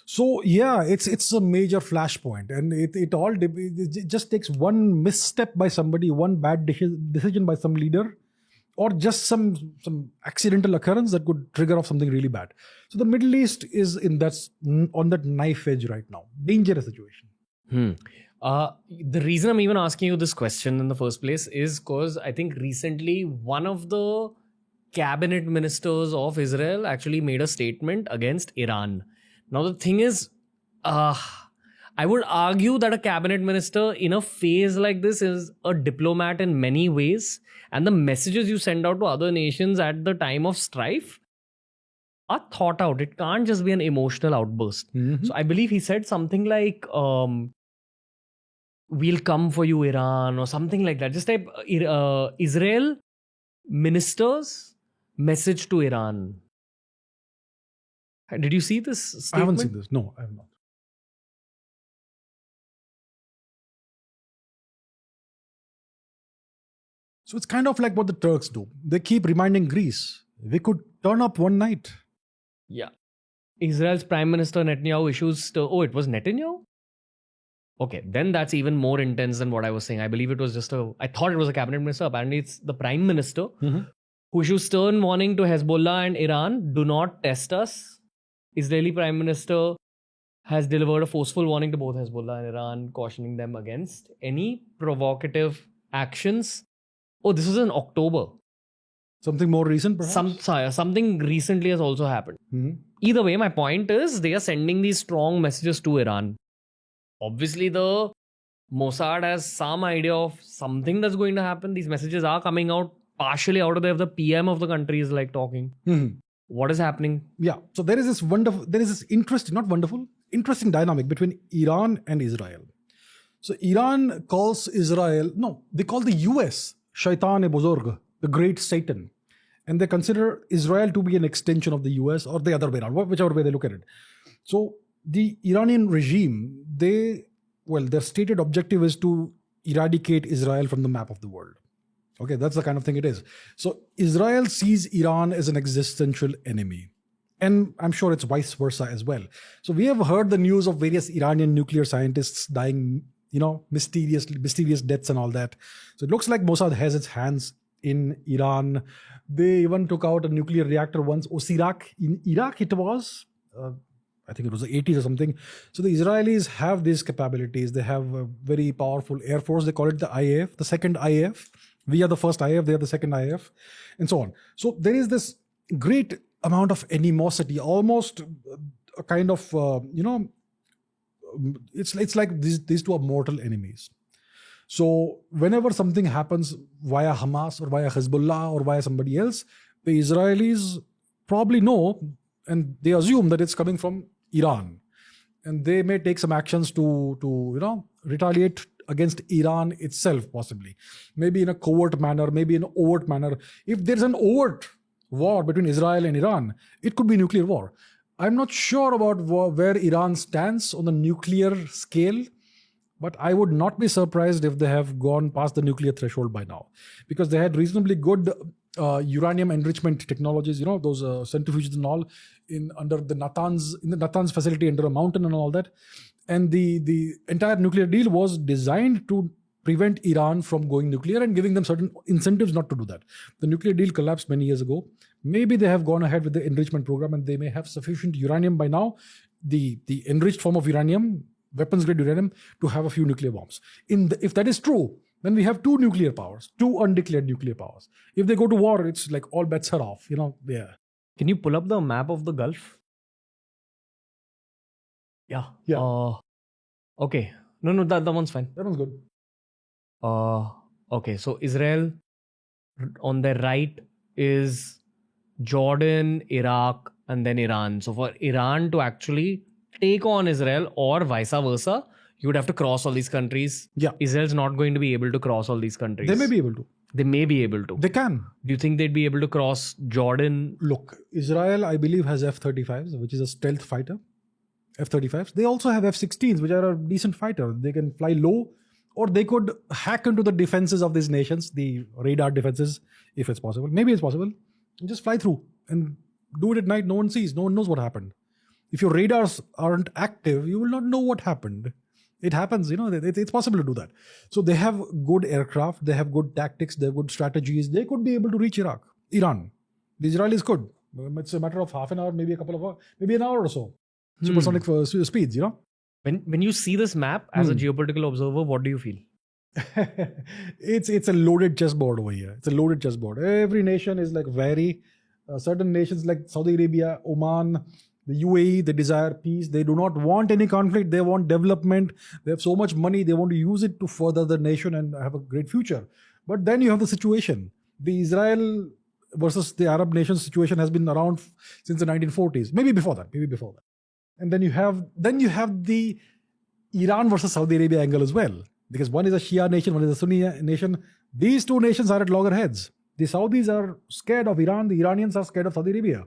So yeah, it's a major flashpoint, and it just takes one misstep by somebody, one bad decision by some leader, or just some accidental occurrence that could trigger off something really bad. So the Middle East is on that knife edge right now. Dangerous situation. The reason I'm even asking you this question in the first place is because I think recently one of the cabinet ministers of Israel actually made a statement against Iran. Now the thing is, I would argue that a cabinet minister in a phase like this is a diplomat in many ways, and the messages you send out to other nations at the time of strife are thought out. It can't just be an emotional outburst. Mm-hmm. So I believe he said something like, we'll come for you, Iran, or something like that. Just type Israel minister's message to Iran. Did you see this statement? I haven't seen this. No, I have not. So it's kind of like what the Turks do. They keep reminding Greece, we could turn up one night. Yeah. Israel's Prime Minister Netanyahu issues. Oh, it was Netanyahu? Okay, then that's even more intense than what I was saying. I believe it was just I thought it was a cabinet minister. Apparently, it's the Prime Minister who issues stern warning to Hezbollah and Iran, do not test us. Israeli Prime Minister has delivered a forceful warning to both Hezbollah and Iran, cautioning them against any provocative actions. Oh, this was in October. Something more recent, perhaps? Something recently has also happened. Either way, my point is they are sending these strong messages to Iran. Obviously, the Mossad has some idea of something that's going to happen. These messages are coming out partially out of there. The PM of the country is like talking. What is happening? Yeah. So there is this interesting dynamic between Iran and Israel. So Iran calls they call the US Shaitan-e-Buzurg, the great Satan. And they consider Israel to be an extension of the US or the other way around, whichever way they look at it. So the Iranian regime, their stated objective is to eradicate Israel from the map of the world. Okay, that's the kind of thing it is. So Israel sees Iran as an existential enemy. And I'm sure it's vice versa as well. So we have heard the news of various Iranian nuclear scientists dying, mysterious deaths and all that. So it looks like Mossad has its hands in Iran. They even took out a nuclear reactor once. In Iraq it was, I think it was the 80s or something. So the Israelis have these capabilities. They have a very powerful air force. They call it the IAF, the second IAF. We are the first IAF, they are the second IAF, and so on. So there is this great amount of animosity, almost a kind of, it's like these two are mortal enemies. So whenever something happens via Hamas or via Hezbollah or via somebody else, the Israelis probably know and they assume that it's coming from Iran. And they may take some actions to retaliate against Iran itself, possibly. Maybe in a covert manner, maybe in an overt manner. If there's an overt war between Israel and Iran, it could be nuclear war. I'm not sure about where Iran stands on the nuclear scale, but I would not be surprised if they have gone past the nuclear threshold by now, because they had reasonably good uranium enrichment technologies, those centrifuges and all under the Natanz facility under a mountain and all that. And the entire nuclear deal was designed to prevent Iran from going nuclear and giving them certain incentives not to do that. The nuclear deal collapsed many years ago. Maybe they have gone ahead with the enrichment program and they may have sufficient uranium by now, the enriched form of uranium, weapons-grade uranium, to have a few nuclear bombs. If that is true, then we have two nuclear powers, two undeclared nuclear powers. If they go to war, it's like all bets are off, yeah. Can you pull up the map of the Gulf? Yeah. Okay. No, that one's fine. That one's good. Okay, so Israel on their right is Jordan, Iraq, and then Iran. So for Iran to actually take on Israel or vice versa, you would have to cross all these countries. Yeah. Israel's not going to be able to cross all these countries. They may be able to. They may be able to. They can. Do you think they'd be able to cross Jordan? Look, Israel, I believe, has F-35s, which is a stealth fighter. F-35s. They also have F-16s, which are a decent fighter. They can fly low, or they could hack into the defenses of these nations, the radar defenses, if it's possible. Maybe it's possible. You just fly through and do it at night. No one sees. No one knows what happened. If your radars aren't active, you will not know what happened. It happens, it's possible to do that. So they have good aircraft, they have good tactics, they have good strategies. They could be able to reach Iran. The Israelis could. It's a matter of half an hour, maybe a couple of hours, maybe an hour or so. Supersonic speeds, When you see this map as a geopolitical observer, what do you feel? It's a loaded chessboard over here. It's a loaded chessboard. Every nation is like certain nations like Saudi Arabia, Oman, the UAE, they desire peace. They do not want any conflict. They want development. They have so much money. They want to use it to further the nation and have a great future. But then you have the situation. The Israel versus the Arab nations situation has been around since the 1940s. Maybe before that. And then you have the Iran versus Saudi Arabia angle as well. Because one is a Shia nation, one is a Sunni nation. These two nations are at loggerheads. The Saudis are scared of Iran. The Iranians are scared of Saudi Arabia.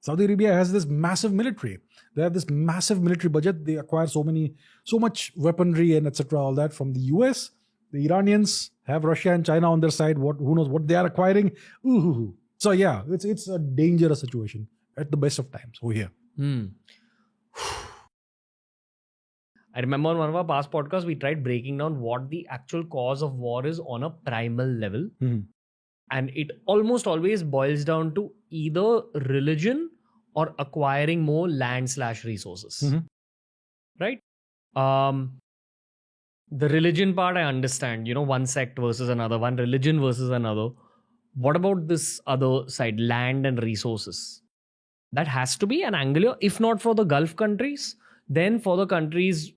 Saudi Arabia has this massive military. They have this massive military budget. They acquire so much weaponry and etc. All that from the US. The Iranians have Russia and China on their side. Who knows what they are acquiring? Ooh. So yeah, it's a dangerous situation at the best of times over here. I remember on one of our past podcasts, we tried breaking down what the actual cause of war is on a primal level. And it almost always boils down to either religion or acquiring more land/resources. Right? The religion part, I understand, one sect versus another, one religion versus another. What about this other side, land and resources? That has to be an angle, if not for the Gulf countries, then for the countries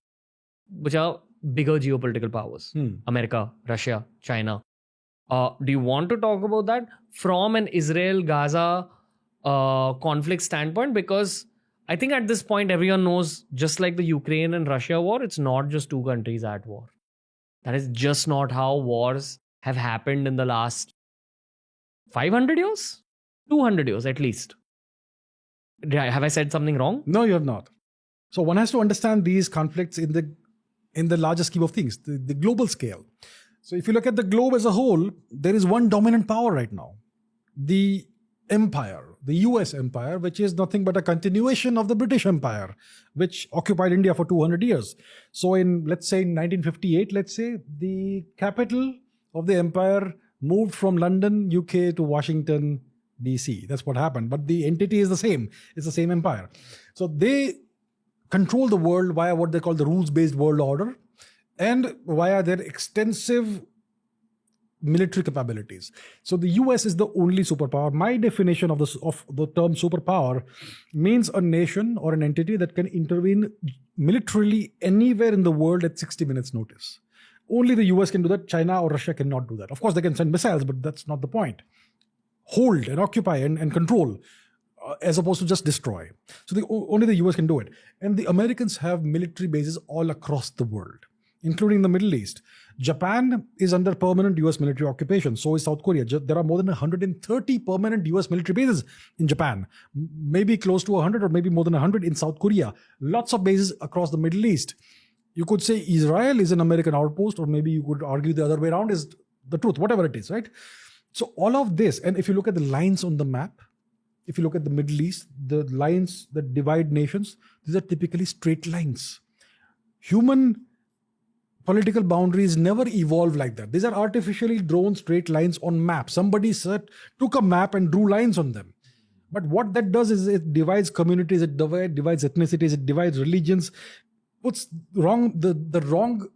which are bigger geopolitical powers. America, Russia, China. Do you want to talk about that from an Israel-Gaza conflict standpoint? Because I think at this point, everyone knows, just like the Ukraine and Russia war, it's not just two countries at war. That is just not how wars have happened in the last 500 years? 200 years at least. Have I said something wrong? No, you have not. So one has to understand these conflicts in the larger scheme of things, the global scale. So if you look at the globe as a whole, there is one dominant power right now. The empire, the US empire, which is nothing but a continuation of the British Empire, which occupied India for 200 years. So in, let's say, 1958, the capital of the empire moved from London, UK to Washington, DC. That's what happened. But the entity is the same. It's the same empire. So they control the world via what they call the rules-based world order and via their extensive military capabilities. So the US is the only superpower. My definition of the term superpower means a nation or an entity that can intervene militarily anywhere in the world at 60 minutes notice. Only the US can do that. China or Russia cannot do that. Of course, they can send missiles, but that's not the point. Hold and occupy and control as opposed to just destroy. So only the US can do it. And the Americans have military bases all across the world, including the Middle East. Japan is under permanent US military occupation. So is South Korea. There are more than 130 permanent US military bases in Japan. Maybe close to 100 or maybe more than 100 in South Korea. Lots of bases across the Middle East. You could say Israel is an American outpost, or maybe you could argue the other way around is the truth, whatever it is, right? So all of this, and if you look at the lines on the map, if you look at the Middle East, the lines that divide nations, these are typically straight lines. Human political boundaries never evolve like that. These are artificially drawn straight lines on maps. Somebody took a map and drew lines on them. But what that does is it divides communities, it divides ethnicities, it divides religions, puts the wrong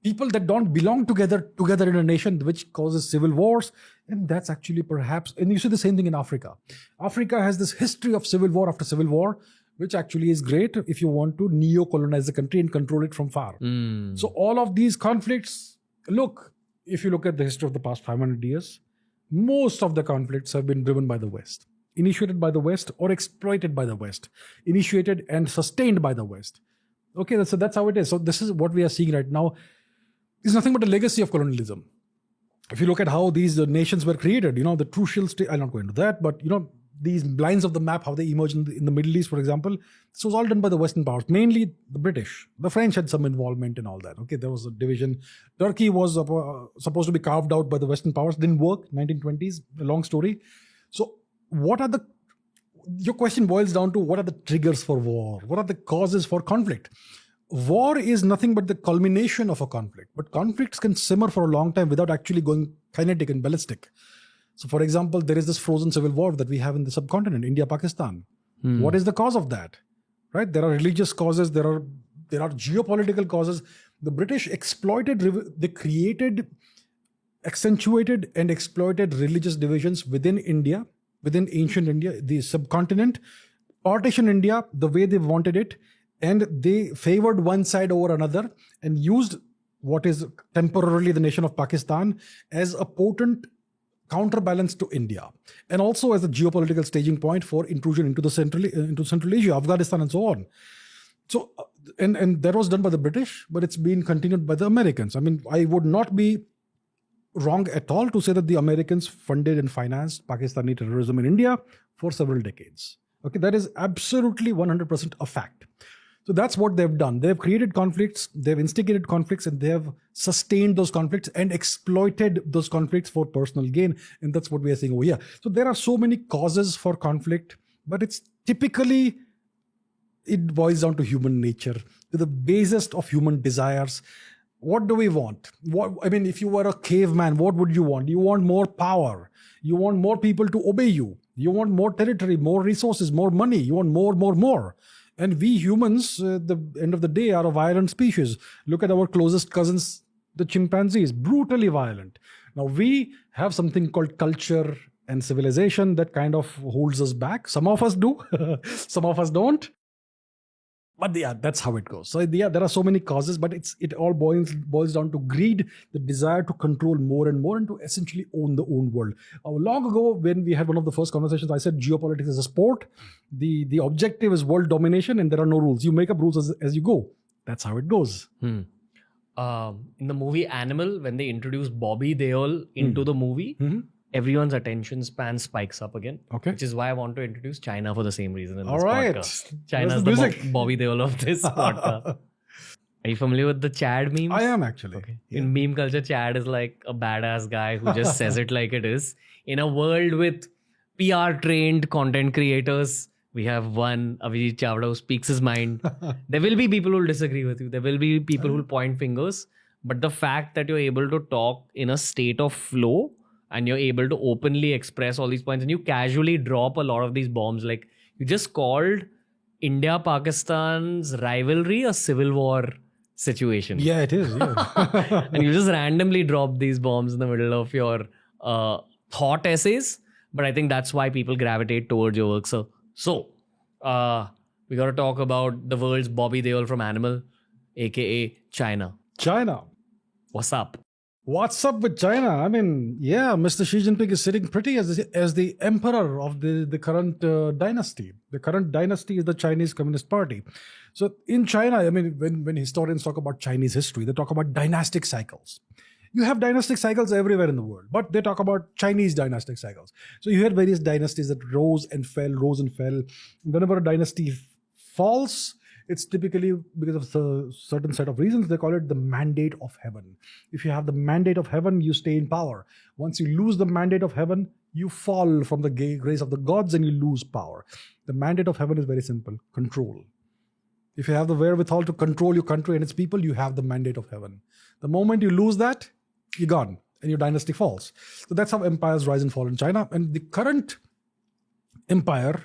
people that don't belong together in a nation, which causes civil wars. And that's actually perhaps, and you see the same thing in Africa. Africa has this history of civil war after civil war, which actually is great if you want to neo-colonize the country and control it from far. So all of these conflicts, if you look at the history of the past 500 years, most of the conflicts have been driven by the West, initiated by the West or exploited by the West, initiated and sustained by the West. Okay, so that's how it is. So this is what we are seeing right now. It's nothing but a legacy of colonialism. If you look at how these nations were created, the crucial state, I'll not go into that, but these lines of the map, how they emerged in the Middle East, for example, this was all done by the Western powers, mainly the British. The French had some involvement in all that. Okay, there was a division. Turkey was supposed to be carved out by the Western powers, didn't work, 1920s, a long story. So your question boils down to what are the triggers for war? What are the causes for conflict? War is nothing but the culmination of a conflict, but conflicts can simmer for a long time without actually going kinetic and ballistic. So for example, there is this frozen civil war that we have in the subcontinent, India, Pakistan. What is the cause of that? Right? There are religious causes. There are geopolitical causes. The British accentuated and exploited religious divisions within India, within ancient India, the subcontinent, partitioned India the way they wanted it, and they favored one side over another and used what is temporarily the nation of Pakistan as a potent counterbalance to India, and also as a geopolitical staging point for intrusion into Central Asia, Afghanistan, and so on. So, and that was done by the British, but it's been continued by the Americans. I mean, I would not be wrong at all to say that the Americans funded and financed Pakistani terrorism in India for several decades. Okay, that is absolutely 100% a fact. So that's what they've done. They've created conflicts, they've instigated conflicts, and they have sustained those conflicts and exploited those conflicts for personal gain. And that's what we are seeing over here. So there are so many causes for conflict, but it's typically, it boils down to human nature, to the basest of human desires. What do we want? If you were a caveman, what would you want? You want more power. You want more people to obey you. You want more territory, more resources, more money. You want more. And we humans, at the end of the day, are a violent species. Look at our closest cousins, the chimpanzees, brutally violent. Now, we have something called culture and civilization that kind of holds us back. Some of us do, some of us don't. But yeah, that's how it goes. So yeah, there are so many causes, but it all boils down to greed, the desire to control more and more, and to essentially own the own world. Long ago, when we had one of the first conversations, I said geopolitics is a sport. The objective is world domination, and there are no rules. You make up rules as you go. That's how it goes. In the movie Animal, when they introduced Bobby Deol into the movie, everyone's attention span spikes up again. Okay. Which is why I want to introduce China for the same reason in this All right. podcast. China's the Bobby Deol of this podcast. Are you familiar with the Chad memes? I am actually. Okay. Yeah. In meme culture, Chad is like a badass guy who just says it like it is. In a world with PR trained content creators, we have one, Abhijit Chavda, who speaks his mind. There will be people who will disagree with you. There will be people who will point fingers. But the fact that you're able to talk in a state of flow and you're able to openly express all these points and you casually drop a lot of these bombs. Like you just called India-Pakistan's rivalry a civil war situation. Yeah, it is. Yeah. And you just randomly drop these bombs in the middle of your thought essays. But I think that's why people gravitate towards your work. So we got to talk about the world's Bobby Deol from Animal, aka China. China. What's up? What's up with China? Mr. Xi Jinping is sitting pretty as the emperor of the current dynasty. The current dynasty is the Chinese Communist Party. So in China, when historians talk about Chinese history, they talk about dynastic cycles. You have dynastic cycles everywhere in the world, but they talk about Chinese dynastic cycles. So you had various dynasties that rose and fell. Whenever a dynasty falls, it's typically because of a certain set of reasons. They call it the mandate of heaven. If you have the mandate of heaven, you stay in power. Once you lose the mandate of heaven, you fall from the grace of the gods and you lose power. The mandate of heaven is very simple: control. If you have the wherewithal to control your country and its people, you have the mandate of heaven. The moment you lose that, you're gone and your dynasty falls. So that's how empires rise and fall in China. And the current empire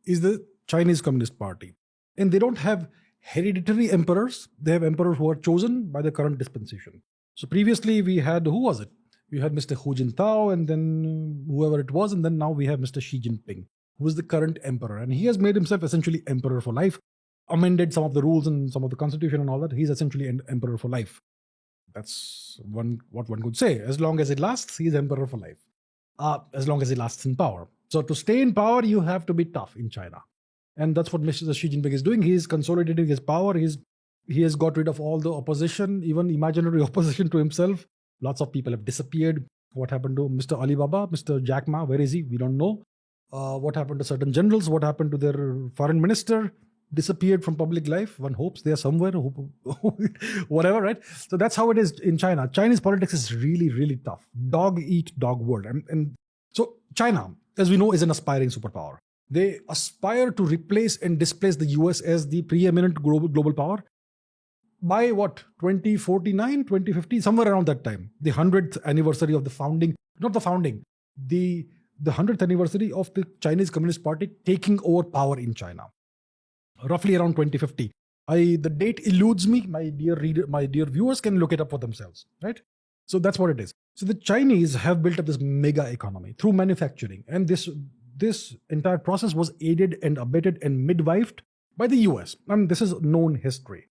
is the Chinese Communist Party. And they don't have hereditary emperors. They have emperors who are chosen by the current dispensation. So previously we had, who was it? We had Mr. Hu Jintao and then whoever it was. And then now we have Mr. Xi Jinping, who is the current emperor. And he has made himself essentially emperor for life, amended some of the rules and some of the constitution and all that. He's essentially an emperor for life. That's what one could say. As long as it lasts, he's emperor for life. As long as he lasts in power. So to stay in power, you have to be tough in China. And that's what Mr. Xi Jinping is doing. He is consolidating his power. He has got rid of all the opposition, even imaginary opposition to himself. Lots of people have disappeared. What happened to Mr. Alibaba, Mr. Jack Ma? Where is he? We don't know. What happened to certain generals? What happened to their foreign minister? Disappeared from public life. One hopes they are somewhere. Whatever, right? So that's how it is in China. Chinese politics is really, really tough. Dog eat dog world. And so China, as we know, is an aspiring superpower. They aspire to replace and displace the US as the preeminent global power by 2049, 2050, somewhere around that time. The 100th anniversary of the 100th anniversary of the Chinese Communist Party taking over power in China. Roughly around 2050. The date eludes me. My dear viewers can look it up for themselves, right? So that's what it is. So the Chinese have built up this mega economy through manufacturing, and this entire process was aided and abetted and midwifed by the US. And this is known history.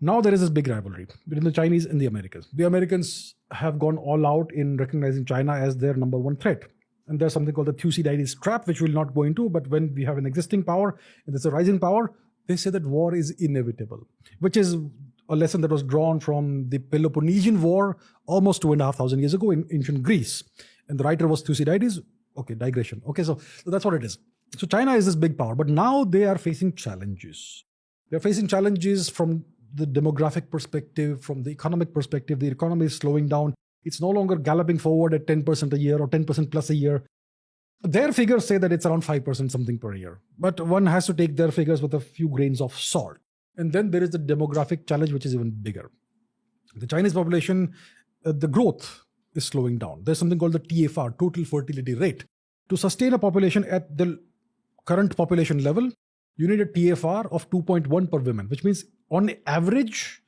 Now there is this big rivalry between the Chinese and the Americans. The Americans have gone all out in recognizing China as their number one threat. And there's something called the Thucydides trap, which we'll not go into. But when we have an existing power and there's a rising power, they say that war is inevitable, which is a lesson that was drawn from the Peloponnesian War almost 2,500 years ago in ancient Greece. And the writer was Thucydides. Okay, digression. Okay, so that's what it is. So China is this big power, but now they are facing challenges. They're facing challenges from the demographic perspective, from the economic perspective. The economy is slowing down. It's no longer galloping forward at 10% a year or 10% plus a year. Their figures say that it's around 5% something per year. But one has to take their figures with a few grains of salt. And then there is the demographic challenge, which is even bigger. The Chinese population, the growth is slowing down. There's something called the TFR, total fertility rate. To sustain a population at the current population level, you need a TFR of 2.1 per woman, which means on average,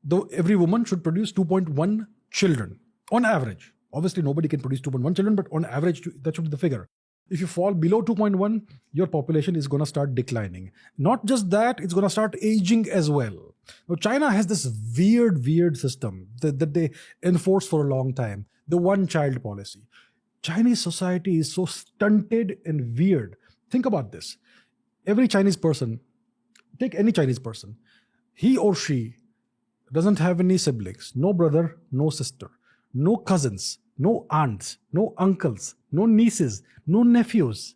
though every woman should produce 2.1 children. On average. Obviously, nobody can produce 2.1 children, but on average, that should be the figure. If you fall below 2.1, your population is going to start declining. Not just that, it's going to start aging as well. Now, China has this weird system that they enforce for a long time, the one-child policy. Chinese society is so stunted and weird. Think about this. Every Chinese person, take any Chinese person, he or she doesn't have any siblings, no brother, no sister, no cousins, no aunts, no uncles, no nieces, no nephews.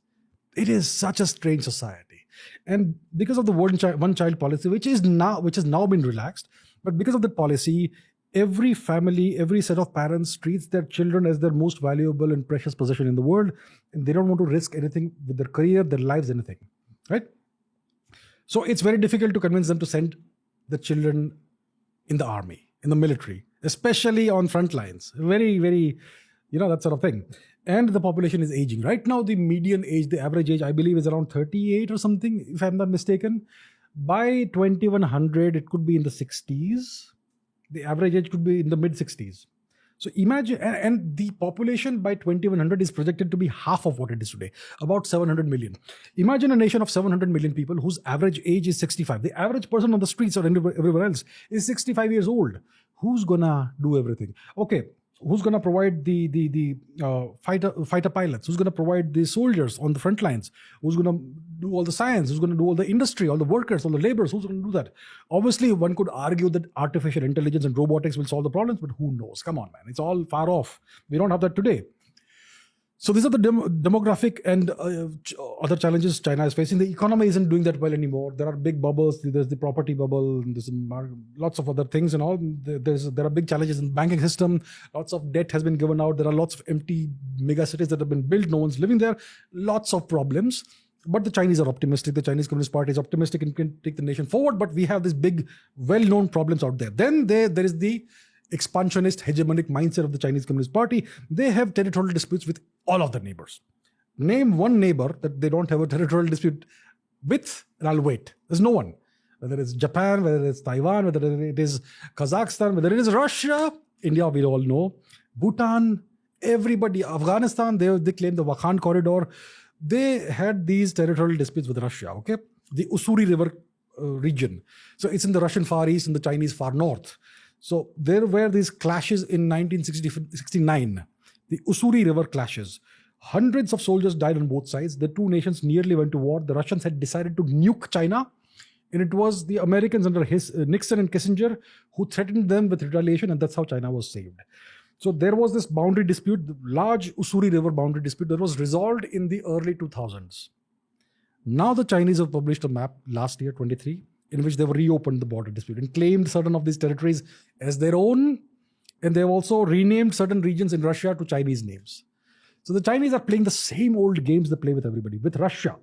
It is such a strange society. And because of the one-child policy, which has now been relaxed, but because of the policy, every family, every set of parents treats their children as their most valuable and precious possession in the world, and they don't want to risk anything with their career, their lives, anything, right? So it's very difficult to convince them to send the children in the army, in the military, especially on front lines. Very, that sort of thing. And the population is aging. Right now, the median age, the average age, I believe, is around 38 or something, if I'm not mistaken. By 2100, it could be in the 60s. The average age could be in the mid 60s. So imagine, and the population by 2100 is projected to be half of what it is today, about 700 million. Imagine a nation of 700 million people whose average age is 65. The average person on the streets or everywhere else is 65 years old. Who's gonna do everything? Okay, who's gonna provide the fighter pilots? Who's gonna provide the soldiers on the front lines? Who's gonna do all the science? Who's gonna do all the industry, all the workers, all the laborers? Who's gonna do that? Obviously, one could argue that artificial intelligence and robotics will solve the problems, but who knows? Come on, man. It's all far off. We don't have that today. So these are the demographic and other challenges China is facing. The economy isn't doing that well anymore. There are big bubbles. There's the property bubble. There's lots of other things and all. There are big challenges in the banking system. Lots of debt has been given out. There are lots of empty mega cities that have been built. No one's living there. Lots of problems. But the Chinese are optimistic. The Chinese Communist Party is optimistic and can take the nation forward. But we have these big, well-known problems out there. Then there is the expansionist, hegemonic mindset of the Chinese Communist Party. They have territorial disputes with all of their neighbors. Name one neighbor that they don't have a territorial dispute with, and I'll wait. There's no one. Whether it's Japan, whether it's Taiwan, whether it is Kazakhstan, whether it is Russia, India, we all know, Bhutan, everybody, Afghanistan, they claim the Wakhan corridor. They had these territorial disputes with Russia, okay? The Ussuri River region. So it's in the Russian Far East and the Chinese Far North. So there were these clashes in 1969, the Ussuri River clashes. Hundreds of soldiers died on both sides. The two nations nearly went to war. The Russians had decided to nuke China, and it was the Americans under Nixon and Kissinger who threatened them with retaliation, and that's how China was saved. So there was this boundary dispute, the large Ussuri River boundary dispute that was resolved in the early 2000s. Now the Chinese have published a map last year, 23, in which they have reopened the border dispute and claimed certain of these territories as their own. And they've also renamed certain regions in Russia to Chinese names. So the Chinese are playing the same old games they play with everybody, with Russia.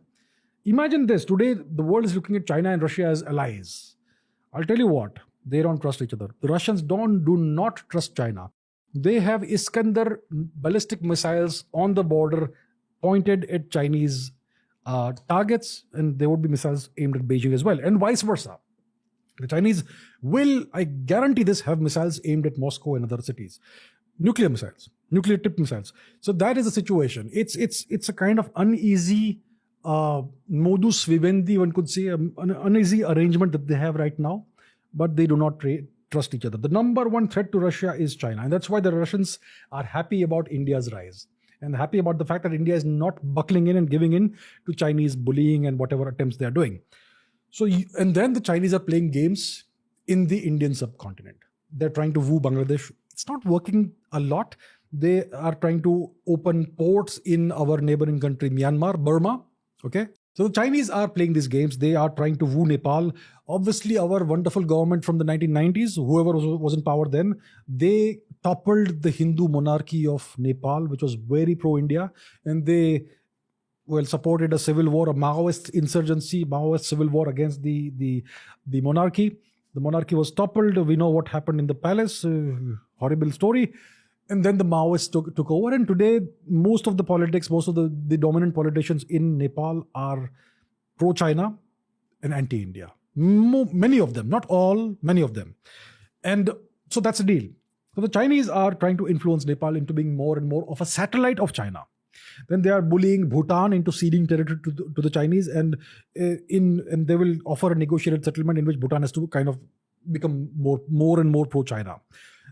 Imagine this. Today, the world is looking at China and Russia as allies. I'll tell you what, they don't trust each other. The Russians do not trust China. They have Iskander ballistic missiles on the border pointed at Chinese targets, and there would be missiles aimed at Beijing as well, and vice versa. The Chinese will, I guarantee this, have missiles aimed at Moscow and other cities. Nuclear missiles, nuclear tipped missiles. So that is the situation. It's a kind of uneasy modus vivendi, one could say, an uneasy arrangement that they have right now, but they do not trust each other. The number one threat to Russia is China, and that's why the Russians are happy about India's rise and happy about the fact that India is not buckling in and giving in to Chinese bullying and whatever attempts they are doing. So, and then the Chinese are playing games in the Indian subcontinent. They're trying to woo Bangladesh. It's not working a lot. They are trying to open ports in our neighboring country, Myanmar, Burma. Okay. So the Chinese are playing these games. They are trying to woo Nepal. Obviously, our wonderful government from the 1990s, whoever was in power then, they toppled the Hindu monarchy of Nepal, which was very pro-India, and they supported a civil war, a Maoist insurgency, Maoist civil war against the monarchy. The monarchy was toppled. We know what happened in the palace. Horrible story. And then the Maoists took over. And today, most of the politics, most of the dominant politicians in Nepal are pro-China and anti-India. Many of them, not all, many of them. And so that's the deal. So the Chinese are trying to influence Nepal into being more and more of a satellite of China. Then they are bullying Bhutan into ceding territory to the Chinese, and they will offer a negotiated settlement in which Bhutan has to kind of become more and more pro-China.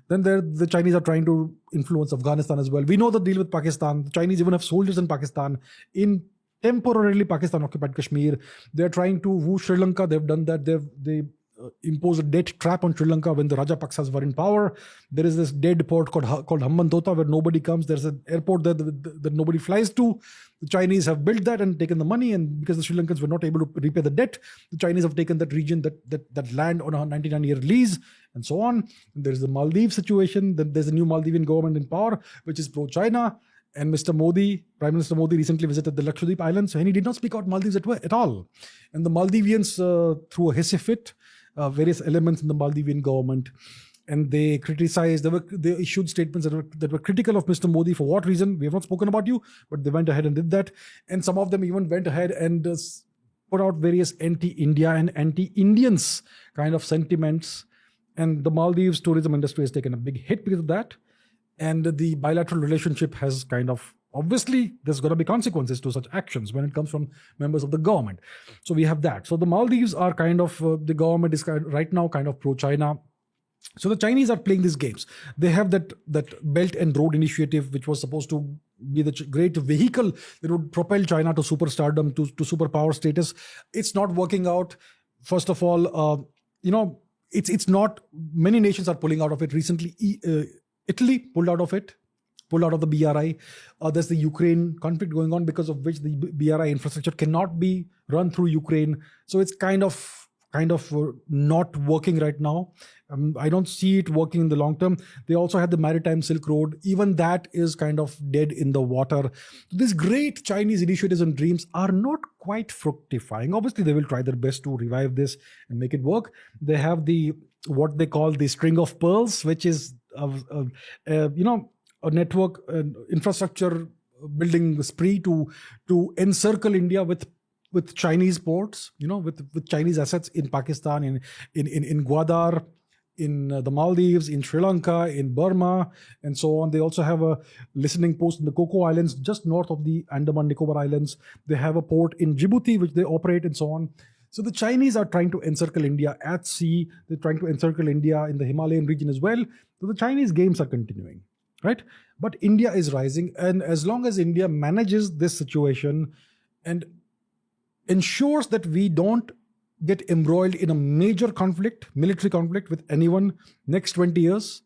Then the Chinese are trying to influence Afghanistan as well. We know the deal with Pakistan. The Chinese even have soldiers in Pakistan, in temporarily Pakistan-occupied Kashmir. They're trying to woo Sri Lanka. They've done that. They imposed a debt trap on Sri Lanka when the Rajapaksas were in power. There is this dead port called Hambantota where nobody comes. There's an airport there that nobody flies to. The Chinese have built that and taken the money, and because the Sri Lankans were not able to repay the debt, the Chinese have taken that region, that land on a 99-year lease, and so on. And there's the Maldives situation. Then there's a new Maldivian government in power, which is pro-China. And Prime Minister Modi recently visited the Lakshadweep Islands, and he did not speak out Maldives at all. And the Maldivians threw a hissy fit, various elements in the Maldivian government, and they criticized, they issued statements that were critical of Mr. Modi. For what reason? We have not spoken about you, but they went ahead and did that. And some of them even went ahead and put out various anti-India and anti-Indians kind of sentiments. And the Maldives tourism industry has taken a big hit because of that. And the bilateral relationship has kind of, obviously, there's going to be consequences to such actions when it comes from members of the government. So we have that. So the Maldives are kind of, the government is right now kind of pro-China. So the Chinese are playing these games. They have that Belt and Road Initiative, which was supposed to be the great vehicle that would propel China to superstardom, to superpower status. It's not working out. First of all, it's not, many nations are pulling out of it. Recently, Italy pulled out of the BRI. There's the Ukraine conflict going on, because of which the BRI infrastructure cannot be run through Ukraine. So it's kind of not working right now. I don't see it working in the long term. They also had the Maritime Silk Road. Even that is kind of dead in the water. These great Chinese initiatives and dreams are not quite fructifying. Obviously, they will try their best to revive this and make it work. They have what they call the string of pearls, which is a network infrastructure building spree to encircle India with Chinese ports, with Chinese assets in Pakistan, in Gwadar, in the Maldives, in Sri Lanka, in Burma, and so on. They also have a listening post in the Coco Islands, just north of the Andaman Nicobar Islands. They have a port in Djibouti, which they operate, and so on. So the Chinese are trying to encircle India at sea. They're trying to encircle India in the Himalayan region as well. So the Chinese games are continuing, right? But India is rising. And as long as India manages this situation and ensures that we don't get embroiled in a major conflict, military conflict with anyone next 20 years,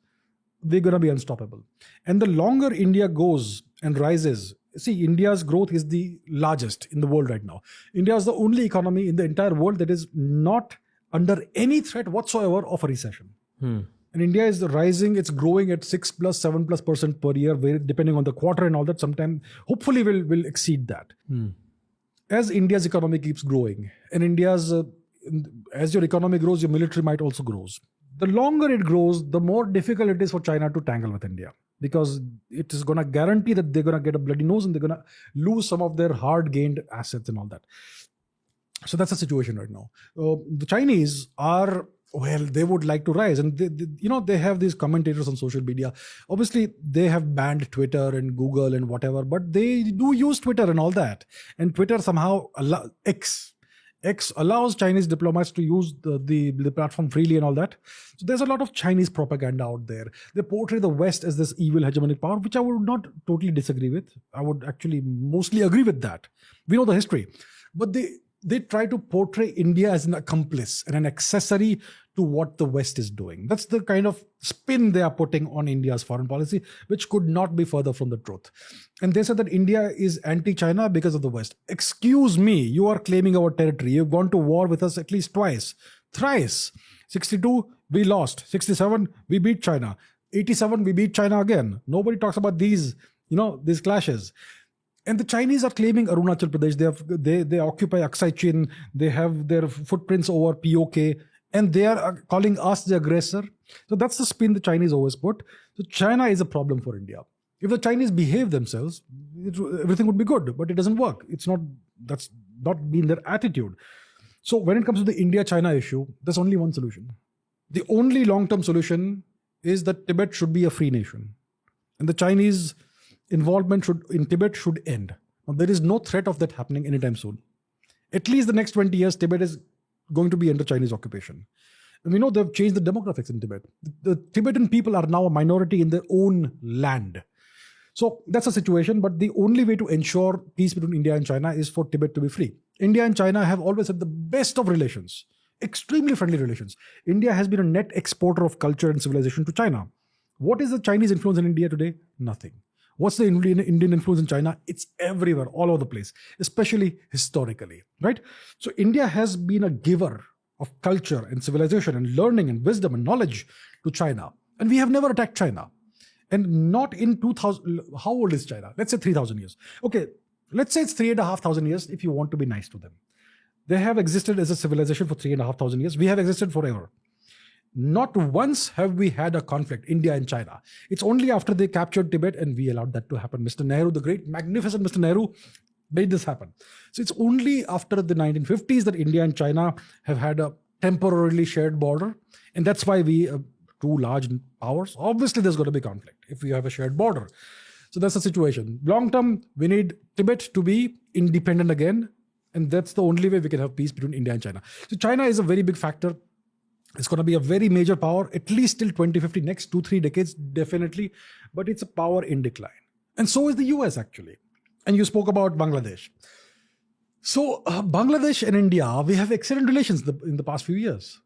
they're going to be unstoppable. And the longer India goes and rises, see, India's growth is the largest in the world right now. India is the only economy in the entire world that is not under any threat whatsoever of a recession. And India is rising. It's growing at 6+, 7+% per year, depending on the quarter and all that. Sometime, hopefully, will exceed that. As India's economy keeps growing, and as your economy grows, your military might also grows. The longer it grows, the more difficult it is for China to tangle with India, because it is going to guarantee that they're going to get a bloody nose and they're going to lose some of their hard-gained assets and all that. So that's the situation right now. The Chinese are, they would like to rise, and they have these commentators on social media. Obviously, they have banned Twitter and Google and whatever, but they do use Twitter and all that. And Twitter somehow, X allows Chinese diplomats to use the platform freely and all that. So there's a lot of Chinese propaganda out there. They portray the West as this evil hegemonic power, which I would not totally disagree with. I would actually mostly agree with that. We know the history. But they try to portray India as an accomplice and an accessory to what the West is doing. That's the kind of spin they are putting on India's foreign policy, which could not be further from the truth. And they said that India is anti-China because of the West. Excuse me, you are claiming our territory. You've gone to war with us at least twice, thrice. 62, we lost. 67, we beat China. 87, we beat China again. Nobody talks about these clashes. And the Chinese are claiming Arunachal Pradesh. They occupy Aksai Chin. They have their footprints over POK, and they are calling us the aggressor. So that's the spin the Chinese always put. So China is a problem for India. If the Chinese behave themselves, everything would be good. But it doesn't work. That's not been their attitude. So when it comes to the India-China issue, there's only one solution. The only long-term solution is that Tibet should be a free nation, and the Chinese involvement in Tibet should end. Now, there is no threat of that happening anytime soon. At least the next 20 years, Tibet is going to be under Chinese occupation. And we know they've changed the demographics in Tibet. The Tibetan people are now a minority in their own land. So that's a situation, but the only way to ensure peace between India and China is for Tibet to be free. India and China have always had the best of relations, extremely friendly relations. India has been a net exporter of culture and civilization to China. What is the Chinese influence in India today? Nothing. What's the Indian influence in China? It's everywhere, all over the place, especially historically, right? So India has been a giver of culture and civilization and learning and wisdom and knowledge to China. And we have never attacked China. And not in 2000, how old is China? Let's say 3,000 years. Okay, let's say it's 3,500 years if you want to be nice to them. They have existed as a civilization for 3,500 years. We have existed forever. Not once have we had a conflict, India and China. It's only after they captured Tibet and we allowed that to happen. Mr. Nehru, the great, magnificent Mr. Nehru, made this happen. So it's only after the 1950s that India and China have had a temporarily shared border. And that's why we, two large powers, obviously there's going to be conflict if we have a shared border. So that's the situation. Long term, we need Tibet to be independent again. And that's the only way we can have peace between India and China. So China is a very big factor. It's going to be a very major power, at least till 2050, next 2-3 decades, definitely. But it's a power in decline. And so is the US, actually. And you spoke about Bangladesh. So Bangladesh and India, we have excellent relations in the past few years.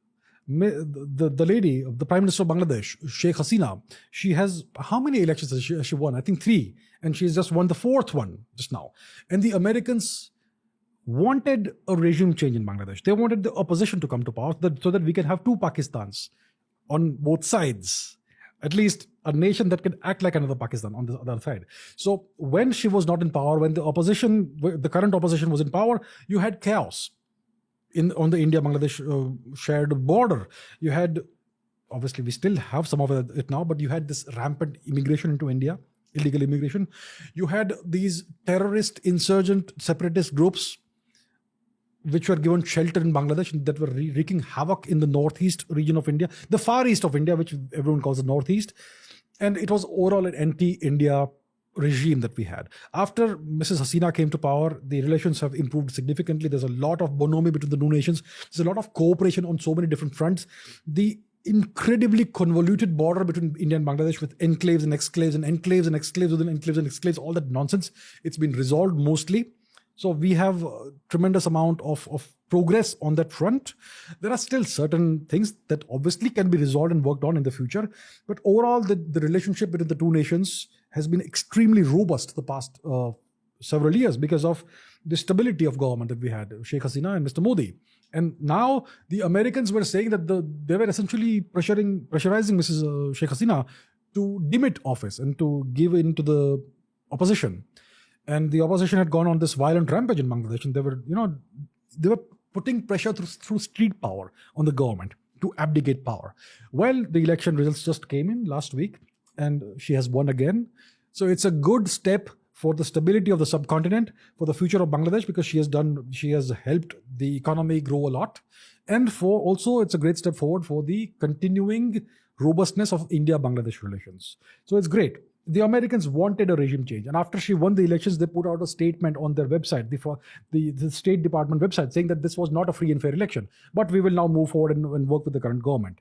The lady, the Prime Minister of Bangladesh, Sheikh Hasina, she has, how many elections has she won? I think 3. And she's just won the 4th one just now. And the Americans wanted a regime change in Bangladesh. They wanted the opposition to come to power so that we can have 2 Pakistans on both sides. At least a nation that can act like another Pakistan on the other side. So when she was not in power, when the current opposition was in power, you had chaos on the India-Bangladesh shared border. You had, obviously we still have some of it now, but you had this rampant immigration into India, illegal immigration. You had these terrorist, insurgent, separatist groups which were given shelter in Bangladesh that were wreaking havoc in the northeast region of India, the far east of India, which everyone calls the northeast. And it was overall an anti-India regime that we had. After Mrs. Hasina came to power, the relations have improved significantly. There's a lot of bonhomie between the two nations. There's a lot of cooperation on so many different fronts. The incredibly convoluted border between India and Bangladesh with enclaves and exclaves and enclaves and exclaves within enclaves and exclaves, all that nonsense, it's been resolved mostly. So we have a tremendous amount of progress on that front. There are still certain things that obviously can be resolved and worked on in the future. But overall, the relationship between the two nations has been extremely robust the past several years because of the stability of government that we had, Sheikh Hasina and Mr. Modi. And now the Americans were saying that they were essentially pressurizing Mrs. Sheikh Hasina to demit office and to give in to the opposition. And the opposition had gone on this violent rampage in Bangladesh, and they were putting pressure through street power on the government to abdicate power. Well, the election results just came in last week, and she has won again. So it's a good step for the stability of the subcontinent, for the future of Bangladesh, because she has helped the economy grow a lot, and for also it's a great step forward for the continuing robustness of India-Bangladesh relations. So it's great. The Americans wanted a regime change. And after she won the elections, they put out a statement on their website, the State Department website, saying that this was not a free and fair election. But we will now move forward and work with the current government.